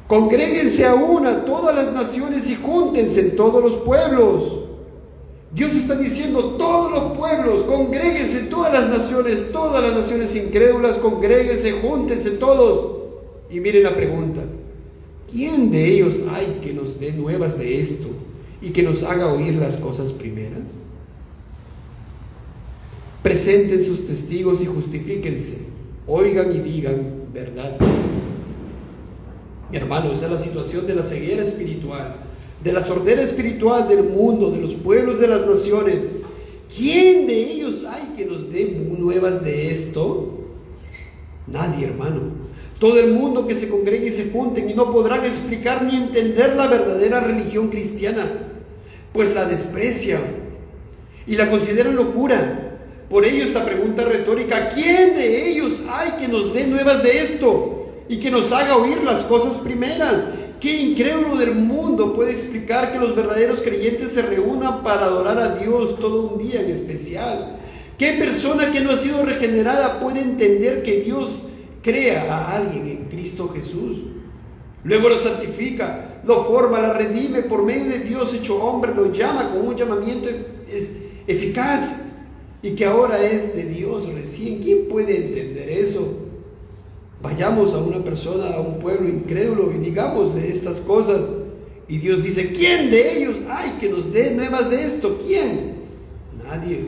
Congréguense aún a todas las naciones y júntense en todos los pueblos. Dios está diciendo, todos los pueblos, congréguense, todas las naciones incrédulas, congréguense, júntense todos. Y miren la pregunta. ¿Quién de ellos hay que nos dé nuevas de esto y que nos haga oír las cosas primeras? Presenten sus testigos y justifíquense. oigan y digan, verdad es. Hermano, esa es la situación de la ceguera espiritual, de la sordera espiritual del mundo, de los pueblos, de las naciones. ¿Quién de ellos hay que nos dé nuevas de esto? Nadie, hermano. Todo el mundo que se congregue y se junten y no podrán explicar ni entender la verdadera religión cristiana, pues la desprecian y la consideran locura. Por ello esta pregunta retórica: ¿quién de ellos hay que nos dé nuevas de esto y que nos haga oír las cosas primeras? ¿Qué incrédulo del mundo puede explicar que los verdaderos creyentes se reúnan para adorar a Dios todo un día en especial? ¿Qué persona que no ha sido regenerada puede entender que Dios crea a alguien en Cristo Jesús? Luego lo santifica, lo forma, la redime por medio de Dios hecho hombre, lo llama con un llamamiento eficaz y que ahora es de Dios recién. ¿Quién puede entender eso? Vayamos a una persona, a un pueblo incrédulo y digámosle estas cosas. Y Dios dice: ¿quién de ellos hay que nos dé nuevas de esto? ¿Quién? Nadie.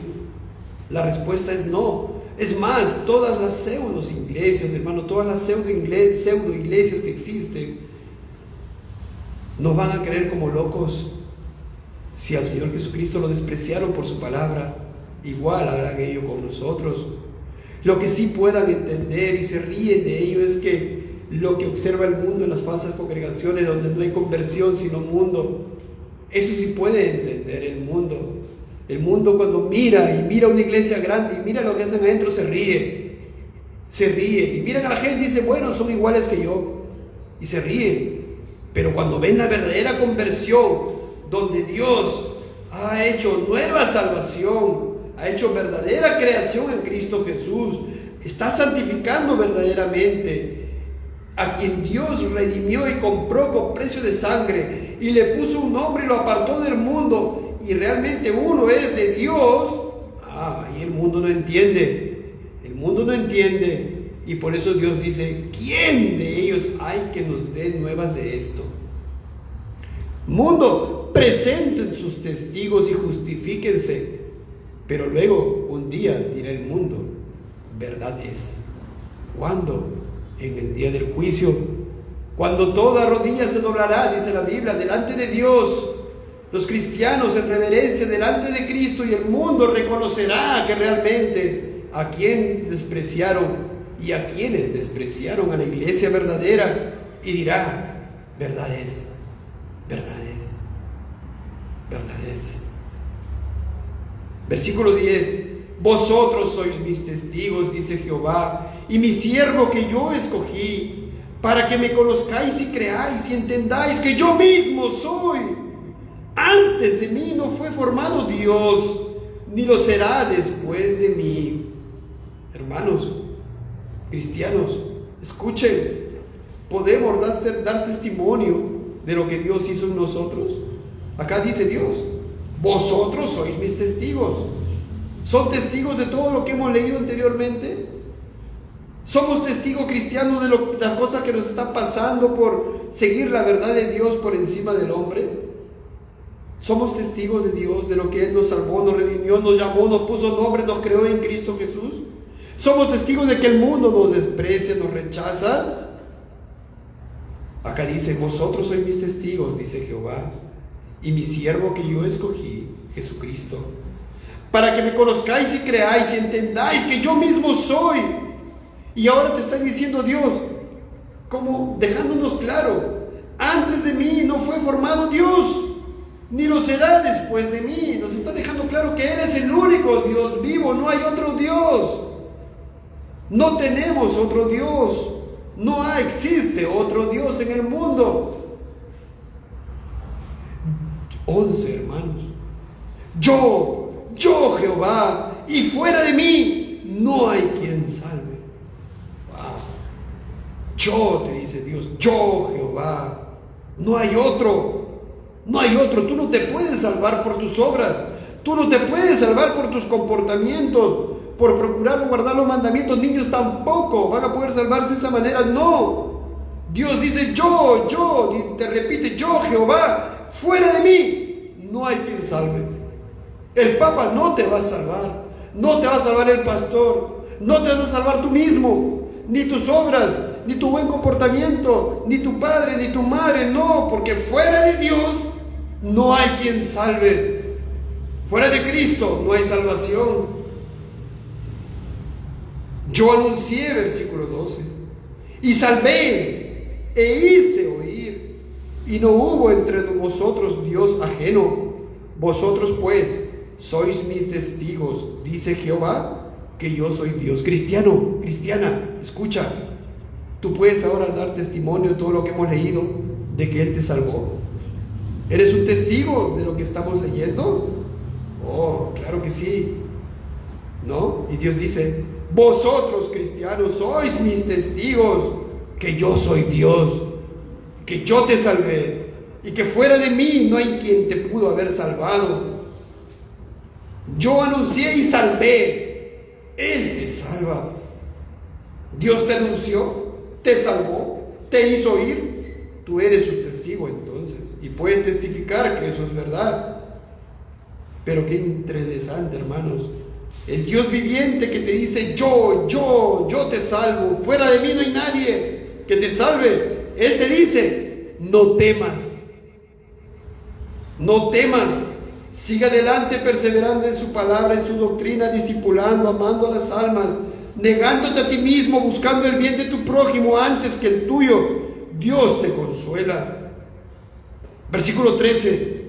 La respuesta es no. Es más, todas las pseudo iglesias, hermano, todas las pseudo iglesias que existen, nos van a creer como locos. Si al Señor Jesucristo lo despreciaron por su palabra, igual harán ello con nosotros. Lo que sí puedan entender y se ríen de ello es que lo que observa el mundo en las falsas congregaciones, donde no hay conversión sino mundo, eso sí puede entender el mundo. El mundo, cuando mira una iglesia grande y mira lo que hacen adentro, se ríe y miran a la gente y dice: bueno, son iguales que yo, y se ríen. Pero cuando ven la verdadera conversión, donde Dios ha hecho nueva salvación, ha hecho verdadera creación en Cristo Jesús, está santificando verdaderamente a quien Dios redimió y compró con precio de sangre y le puso un nombre y lo apartó del mundo, y realmente uno es de Dios, y el mundo no entiende. El mundo no entiende, y por eso Dios dice: ¿quién de ellos hay que nos dé nuevas de esto? Mundo, presenten sus testigos y justifíquense. Pero luego, un día, dirá el mundo: verdad es. ¿Cuándo? En el día del juicio, cuando toda rodilla se doblará, dice la Biblia, delante de Dios. Los cristianos en reverencia delante de Cristo, y el mundo reconocerá que realmente a quien despreciaron y a quienes despreciaron a la iglesia verdadera, y dirá: verdad es, verdad es, verdad es. Versículo 10: vosotros sois mis testigos, dice Jehová, y mi siervo que yo escogí, para que me conozcáis y creáis y entendáis que yo mismo soy. Antes de mí no fue formado Dios, ni lo será después de mí. Hermanos, cristianos, escuchen, ¿podemos dar testimonio de lo que Dios hizo en nosotros? Acá dice Dios: vosotros sois mis testigos. ¿Son testigos de todo lo que hemos leído anteriormente? ¿Somos testigos cristianos de las cosas que nos están pasando por seguir la verdad de Dios por encima del hombre? ¿Somos testigos de Dios, de lo que Él nos salvó, nos redimió, nos llamó, nos puso nombre, nos creó en Cristo Jesús? ¿Somos testigos de que el mundo nos desprecia, nos rechaza? Acá dice: vosotros sois mis testigos, dice Jehová, y mi siervo que yo escogí, Jesucristo, para que me conozcáis y creáis y entendáis que yo mismo soy. Y ahora te está diciendo Dios, como dejándonos claro: antes de mí no fue formado Dios, ni lo será después de mí. Nos está dejando claro que eres el único Dios vivo, no hay otro Dios. No tenemos otro Dios, no existe otro Dios en el mundo. 11, hermanos. Yo Jehová, y fuera de mí no hay quien salve. Wow. Yo, te dice Dios, yo Jehová, no hay otro. No hay otro. Tú no te puedes salvar por tus obras, tú no te puedes salvar por tus comportamientos, por procurar guardar los mandamientos. Niños tampoco van a poder salvarse de esa manera. No, Dios dice: yo, y te repite: yo Jehová, fuera de mí no hay quien salve. El Papa no te va a salvar, no te va a salvar el pastor, no te vas a salvar tú mismo. ni tus obras, ni tu buen comportamiento, ni tu padre, ni tu madre, no, porque fuera de Dios no hay quien salve. Fuera de Cristo no hay salvación. Yo anuncié, versículo 12, y salvé e hice oír, y no hubo entre vosotros Dios ajeno. Vosotros pues sois mis testigos, dice Jehová, que yo soy Dios. Cristiano, cristiana, escucha, tú puedes ahora dar testimonio de todo lo que hemos leído, de que Él te salvó. ¿Eres un testigo de lo que estamos leyendo? Oh, claro que sí, ¿no? Y Dios dice, vosotros cristianos sois mis testigos, que yo soy Dios, que yo te salvé, y que fuera de mí no hay quien te pudo haber salvado. Yo anuncié y salvé, Él te salva. Dios te anunció, te salvó, te hizo oír, tú eres su testigo entonces, y puedes testificar que eso es verdad. Pero qué interesante, hermanos, el Dios viviente que te dice, yo te salvo, fuera de mí no hay nadie que te salve. Él te dice, no temas, no temas, siga adelante perseverando en su palabra, en su doctrina, discipulando, amando a las almas, negándote a ti mismo, buscando el bien de tu prójimo antes que el tuyo. Dios te consuela. Versículo 13,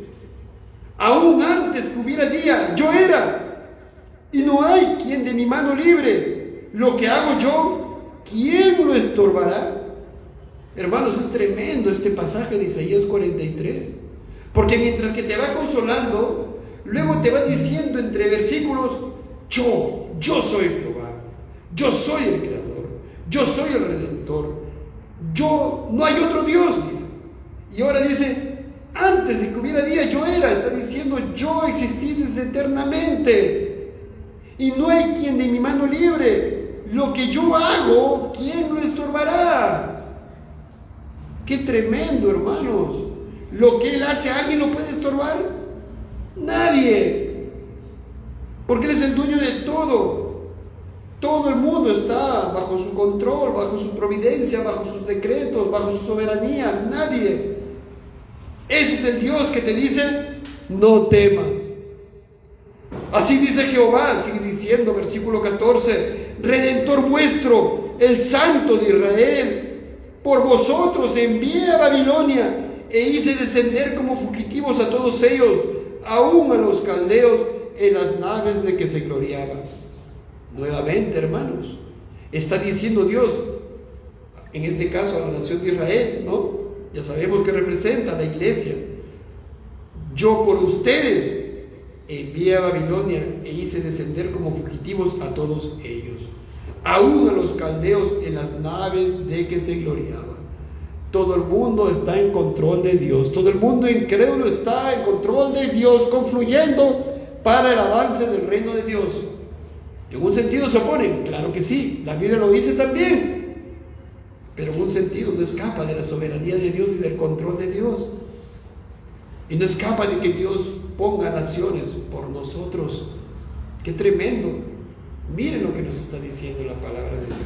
aún antes que hubiera día, yo era, y no hay quien de mi mano libre. Lo que hago yo, ¿quién lo estorbará? Hermanos, es tremendo este pasaje de Isaías 43, porque mientras que te va consolando, luego te va diciendo entre versículos, yo soy Jehová, yo soy el Creador, yo soy el Redentor, no hay otro Dios, dice. Y ahora dice, antes de que hubiera día yo era, está diciendo, yo existí desde eternamente, y no hay quien de mi mano libre. Lo que yo hago, ¿quién lo estorbará? Qué tremendo, hermanos. Lo que Él hace, ¿alguien lo puede estorbar? Nadie, porque Él es el dueño de todo. Todo el mundo está bajo su control, bajo su providencia, bajo sus decretos, bajo su soberanía. Nadie. Ese es el Dios que te dice, no temas. Así dice Jehová, sigue diciendo, versículo 14, Redentor vuestro, el Santo de Israel, por vosotros envié a Babilonia e hice descender como fugitivos a todos ellos, aún a los caldeos en las naves de que se gloriaban. Nuevamente, hermanos, está diciendo Dios, en este caso a la nación de Israel, ¿no? Ya sabemos que representa a la iglesia. Yo por ustedes envié a Babilonia e hice descender como fugitivos a todos ellos, aún a los caldeos en las naves de que se gloriaban. Todo el mundo está en control de Dios, todo el mundo incrédulo está en control de Dios, confluyendo para el avance del reino de Dios. ¿En un sentido se oponen? Claro que sí, la Biblia lo dice también, pero en un sentido no escapa de la soberanía de Dios y del control de Dios, y no escapa de que Dios ponga naciones por nosotros. ¡Qué tremendo! Miren lo que nos está diciendo la palabra de Dios.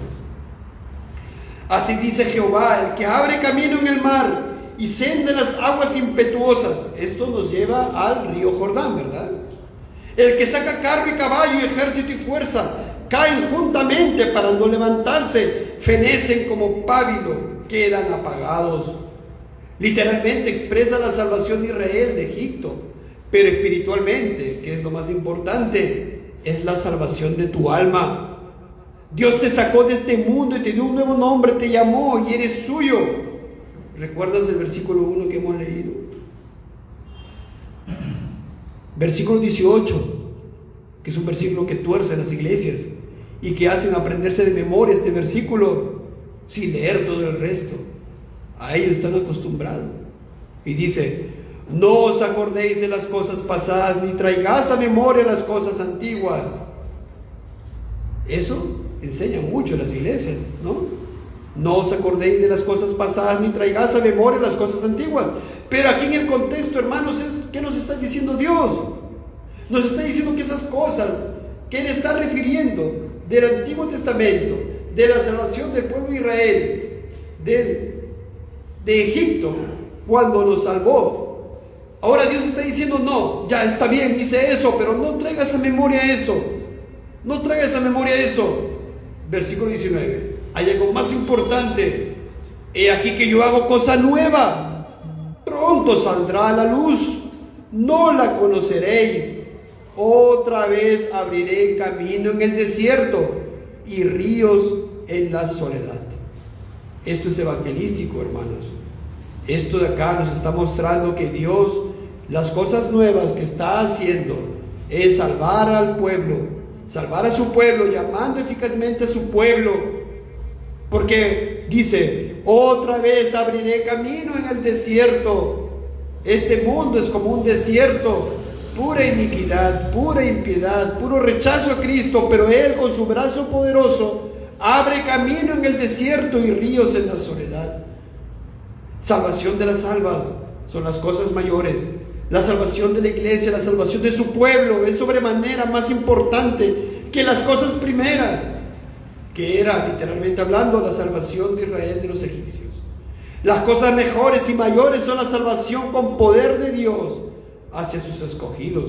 Así dice Jehová, el que abre camino en el mar y senda las aguas impetuosas. Esto nos lleva al río Jordán, ¿verdad? El que saca carro y caballo y ejército y fuerza, caen juntamente para no levantarse, fenecen como pábilo, quedan apagados. Literalmente expresa la salvación de Israel de Egipto, pero espiritualmente, que es lo más importante, es la salvación de tu alma. Dios te sacó de este mundo y te dio un nuevo nombre, te llamó y eres suyo. ¿Recuerdas el versículo 1 que hemos leído? Versículo 18, que es un versículo que tuerce las iglesias y que hacen aprenderse de memoria este versículo sin leer todo el resto. A ellos están acostumbrados. Y dice, no os acordéis de las cosas pasadas, ni traigáis a memoria las cosas antiguas. Eso enseña mucho en las iglesias, ¿no? No os acordéis de las cosas pasadas, ni traigáis a memoria las cosas antiguas. Pero aquí en el contexto, hermanos, ¿qué nos está diciendo Dios? Nos está diciendo que esas cosas que Él está refiriendo del Antiguo Testamento, de la salvación del pueblo de Israel de Egipto cuando los salvó. Ahora Dios está diciendo: no, ya está bien, hice eso, pero no traigas a memoria eso. No traigas a memoria eso. Versículo 19. Hay algo más importante. He aquí que yo hago cosa nueva. Pronto saldrá a la luz. No la conoceréis. Otra vez abriré camino en el desierto y ríos en la soledad. Esto es evangelístico, hermanos. Esto de acá nos está mostrando que Dios, las cosas nuevas que está haciendo, es salvar al pueblo, salvar a su pueblo, llamando eficazmente a su pueblo. Porque dice: otra vez abriré camino en el desierto. Este mundo es como un desierto, pura iniquidad, pura impiedad, puro rechazo a Cristo, pero Él con su brazo poderoso abre camino en el desierto y ríos en la soledad. Salvación de las almas son las cosas mayores. La salvación de la iglesia, la salvación de su pueblo es sobremanera más importante que las cosas primeras, que era, literalmente hablando, la salvación de Israel de los egipcios. Las cosas mejores y mayores son la salvación con poder de Dios hacia sus escogidos.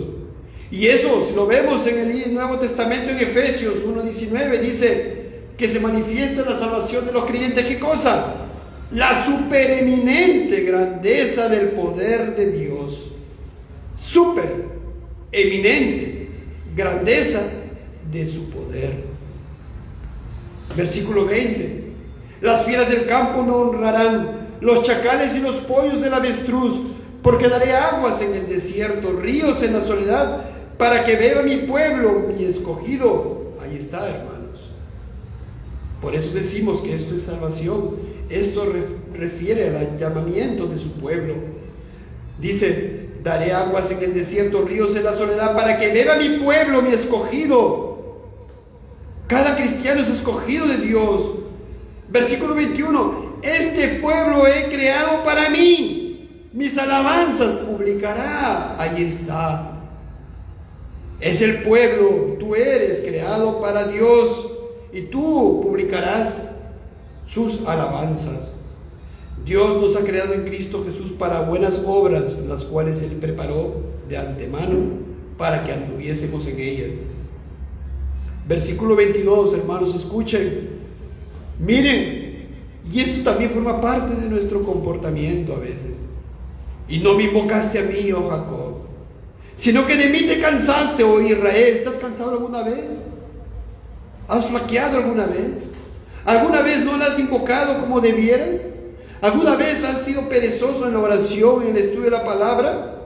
Y eso, si lo vemos en el Nuevo Testamento, en Efesios 1:19, dice que se manifiesta la salvación de los creyentes. ¿Qué cosa? La supereminente grandeza del poder de Dios. Supereminente grandeza de su poder. Versículo 20. Las fieras del campo no honrarán, los chacales y los pollos del avestruz, porque daré aguas en el desierto, ríos en la soledad, para que beba mi pueblo, mi escogido. Ahí está, hermanos. Por eso decimos que esto es salvación. Esto refiere al llamamiento de su pueblo. Dice: daré aguas en el desierto, ríos en la soledad, para que beba mi pueblo, mi escogido. Cada cristiano es escogido de Dios. Versículo 21. Este pueblo he creado para mí, mis alabanzas publicará. Ahí está. Es el pueblo. Tú eres creado para Dios y tú publicarás sus alabanzas. Dios nos ha creado en Cristo Jesús para buenas obras, las cuales Él preparó de antemano para que anduviésemos en ellas. Versículo 22, hermanos, escuchen. Miren, y esto también forma parte de nuestro comportamiento a veces. Y no me invocaste a mí, oh Jacob, sino que de mí te cansaste, oh Israel. ¿Te has cansado alguna vez? ¿Has flaqueado alguna vez? ¿Alguna vez no la has invocado como debieras? ¿Alguna vez has sido perezoso en la oración, en el estudio de la palabra?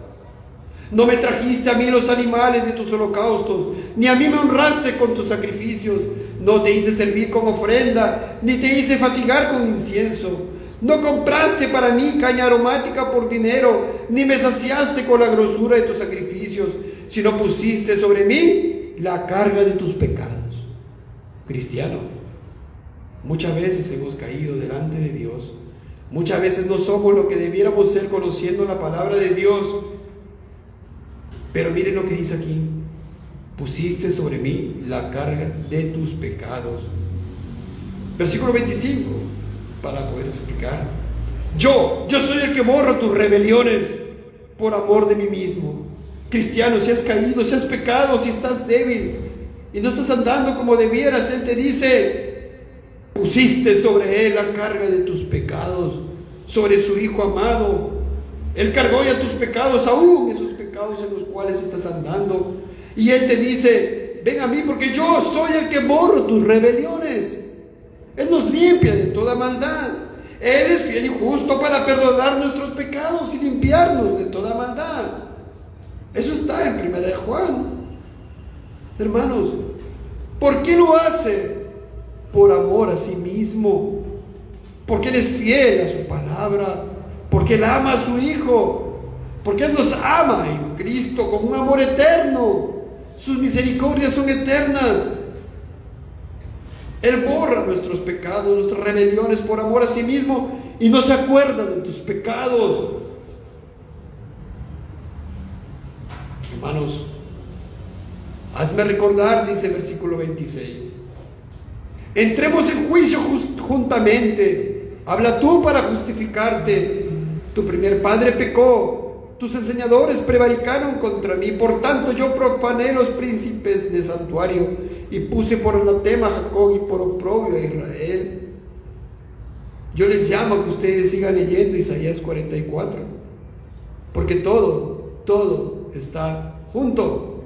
No me trajiste a mí los animales de tus holocaustos, ni a mí me honraste con tus sacrificios. No te hice servir con ofrenda, ni te hice fatigar con incienso. No compraste para mí caña aromática por dinero, ni me saciaste con la grosura de tus sacrificios, sino pusiste sobre mí la carga de tus pecados. Cristiano, muchas veces hemos caído delante de Dios. Muchas veces no somos lo que debiéramos ser conociendo la palabra de Dios. Pero miren lo que dice aquí: pusiste sobre mí la carga de tus pecados. Versículo 25, para poder explicar. Yo soy el que borro tus rebeliones por amor de mí mismo. Cristiano, si has caído, si has pecado, si estás débil y no estás andando como debieras, Él te dice: pusiste sobre Él la carga de tus pecados, sobre su Hijo amado. Él cargó ya tus pecados, aún esos pecados en los cuales estás andando. Y Él te dice: ven a mí, porque yo soy el que borro tus rebeliones. Él nos limpia de toda maldad. Él es fiel y justo para perdonar nuestros pecados y limpiarnos de toda maldad. Eso está en 1 de Juan. Hermanos, ¿por qué lo hace? Por amor a sí mismo, porque Él es fiel a su palabra, porque Él ama a su Hijo, porque Él nos ama en Cristo con un amor eterno. Sus misericordias son eternas. Él borra nuestros pecados, nuestras rebeliones por amor a sí mismo, y no se acuerda de tus pecados. Hermanos, hazme recordar, dice el versículo 26, Entremos en juicio juntamente. Habla tú para justificarte. Tu primer padre pecó, tus enseñadores prevaricaron contra mí. Por tanto yo profané los príncipes del santuario y puse por anatema a Jacob y por oprobio a Israel. Yo les llamo a que ustedes sigan leyendo Isaías 44, porque todo está junto.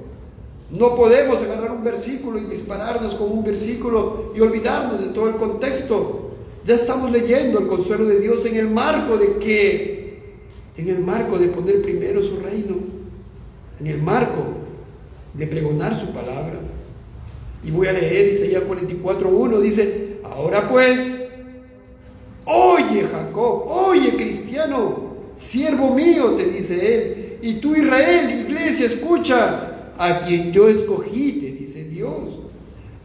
No podemos agarrar un versículo y dispararnos con un versículo y olvidarnos de todo el contexto. Ya estamos leyendo el consuelo de Dios en el marco de ¿qué? En el marco de poner primero su reino, en el marco de pregonar su palabra. Y voy a leer Isaías 44:1, dice: ahora pues, oye Jacob, oye cristiano, siervo mío, te dice él, y tú Israel, iglesia, escucha, a quien yo escogí, te dice Dios.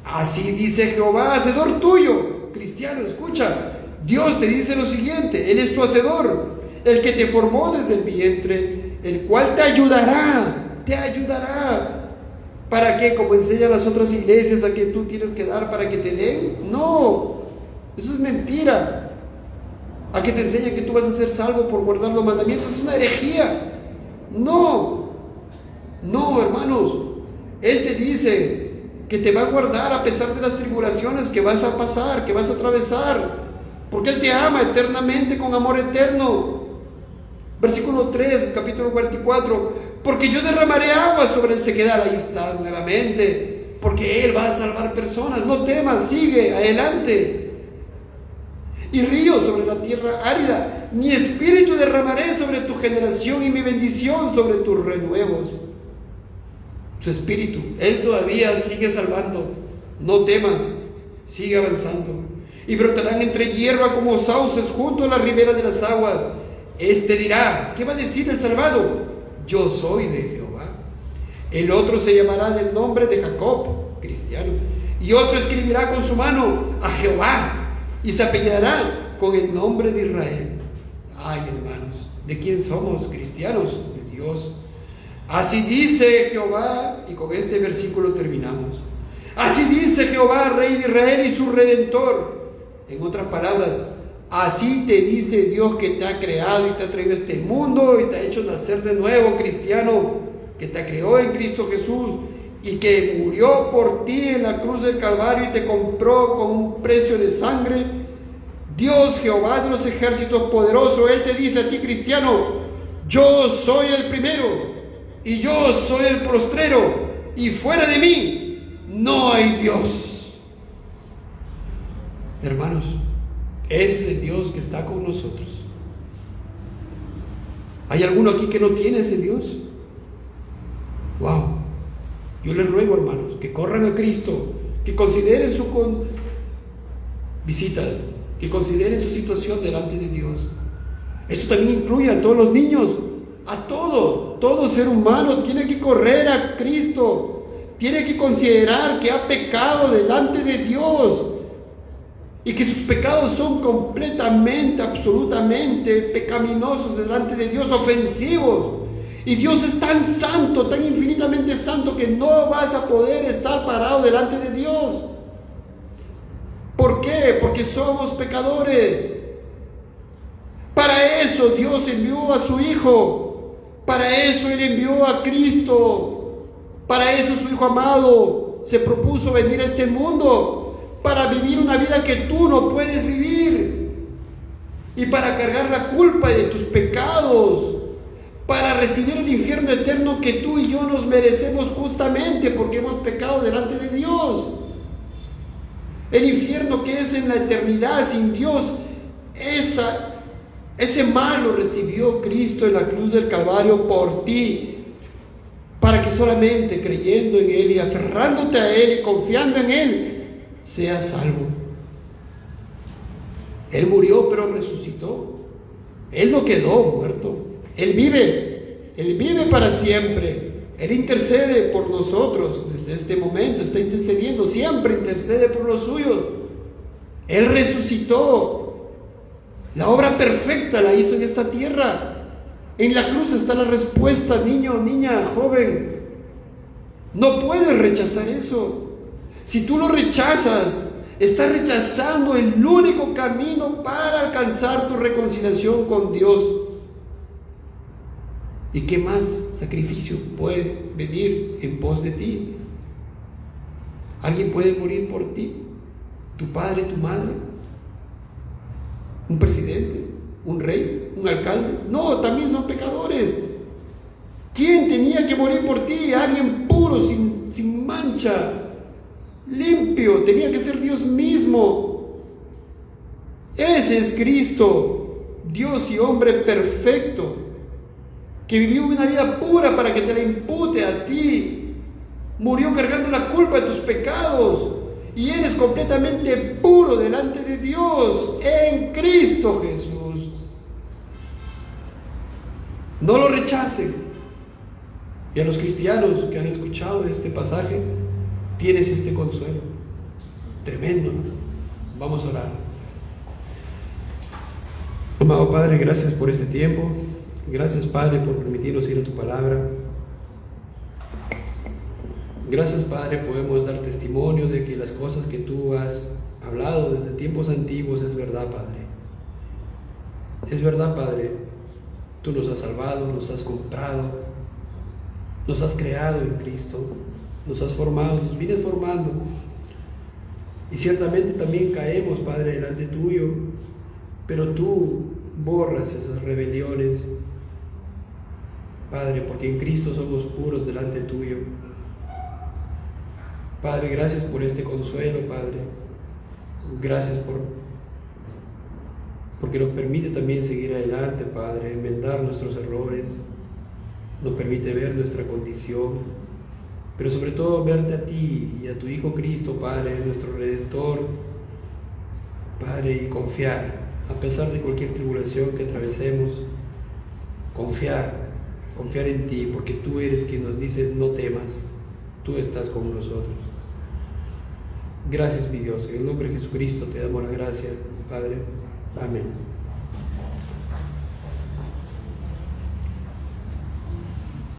Así dice Jehová, hacedor tuyo, cristiano, escucha. Dios te dice lo siguiente: Él es tu hacedor, el que te formó desde el vientre, el cual te ayudará. ¿Para qué? Como enseñan las otras iglesias, a que tú tienes que dar para que te den. No, eso es mentira. A que te enseña que tú vas a ser salvo por guardar los mandamientos, es una herejía. No, hermanos, Él te dice que te va a guardar a pesar de las tribulaciones que vas a pasar, que vas a atravesar, porque Él te ama eternamente con amor eterno. Versículo 3, capítulo 44, porque yo derramaré agua sobre el sequedal. Ahí está nuevamente, porque Él va a salvar personas. No temas, sigue adelante. Y ríos sobre la tierra árida. Mi espíritu derramaré sobre tu generación y mi bendición sobre tus renuevos. Su espíritu, Él todavía sigue salvando. No temas, sigue avanzando. Y brotarán entre hierba como sauces junto a la ribera de las aguas. Este dirá, ¿qué va a decir el salvado? Yo soy de Jehová. El otro se llamará del nombre de Jacob, cristiano, y otro escribirá con su mano a Jehová, y se apellidará con el nombre de Israel. Ay, hermanos, ¿de quién somos? Cristianos, de Dios. Así dice Jehová, y con este versículo terminamos. Así dice Jehová, Rey de Israel y su Redentor. En otras palabras, así te dice Dios, que te ha creado y te ha traído a este mundo y te ha hecho nacer de nuevo, cristiano, que te creó en Cristo Jesús y que murió por ti en la cruz del Calvario y te compró con un precio de sangre. Dios, Jehová de los ejércitos poderoso, Él te dice a ti, cristiano: yo soy el primero y yo soy el postrero, y fuera de mí no hay Dios. Hermanos, ese es el Dios que está con nosotros. ¿Hay alguno aquí que no tiene ese Dios? Wow. Yo les ruego, hermanos, que corran a Cristo, que consideren sus visitas, que consideren su situación delante de Dios. Esto también incluye a todos los niños, a todo ser humano tiene que correr a Cristo, tiene que considerar que ha pecado delante de Dios y que sus pecados son completamente, absolutamente pecaminosos delante de Dios, ofensivos. Y Dios es tan santo, tan infinitamente santo, que no vas a poder estar parado delante de Dios. ¿Por qué? Porque somos pecadores. Para eso Dios envió a su Hijo. Para eso Él envió a Cristo. Para eso su Hijo amado se propuso venir a este mundo, para vivir una vida que tú no puedes vivir, y para cargar la culpa de tus pecados, para recibir el infierno eterno que tú y yo nos merecemos justamente porque hemos pecado delante de Dios. El infierno que es en la eternidad sin Dios, ese mal lo recibió Cristo en la cruz del Calvario por ti, para que solamente creyendo en Él y aferrándote a Él y confiando en Él, seas salvo. Él murió pero resucitó. Él no quedó muerto. Él vive para siempre. Él intercede por nosotros desde este momento, está intercediendo, siempre intercede por los suyos. Él resucitó. La obra perfecta la hizo en esta tierra. En la cruz está la respuesta, niño, niña, joven. No puedes rechazar eso. Si tú lo rechazas, Estás rechazando el único camino para alcanzar tu reconciliación con Dios. ¿Y qué más sacrificio puede venir en pos de ti? ¿Alguien puede morir por ti? ¿Tu padre, tu madre? ¿Un presidente? ¿Un rey? ¿Un alcalde? No, también son pecadores. ¿Quién tenía que morir por ti? Alguien puro, sin mancha, limpio. Tenía que ser Dios mismo. Ese es Cristo, Dios y hombre perfecto, que vivió una vida pura para que te la impute a ti. Murió cargando la culpa de tus pecados. Y eres completamente puro delante de Dios en Cristo Jesús. No lo rechacen. Y a los cristianos que han escuchado este pasaje, tienes este consuelo. Tremendo, ¿no? Vamos a orar. Amado Padre, gracias por este tiempo. Gracias, Padre, por permitirnos ir a tu palabra. Gracias, Padre, podemos dar testimonio de que las cosas que tú has hablado desde tiempos antiguos es verdad, Padre. Es verdad, Padre. Tú nos has salvado, nos has comprado, nos has creado en Cristo, nos has formado, nos vienes formando. Y ciertamente también caemos, Padre, delante tuyo, pero tú borras esas rebeliones, Padre, porque en Cristo somos puros delante tuyo. Padre, gracias por este consuelo, Padre. Gracias porque nos permite también seguir adelante, Padre, enmendar nuestros errores, nos permite ver nuestra condición, pero sobre todo verte a ti y a tu Hijo Cristo, Padre, nuestro Redentor, Padre, y confiar, a pesar de cualquier tribulación que atravesemos, confiar en ti, porque tú eres quien nos dice, no temas, tú estás con nosotros. Gracias, mi Dios. En el nombre de Jesucristo te damos la gracia, Padre. Amén.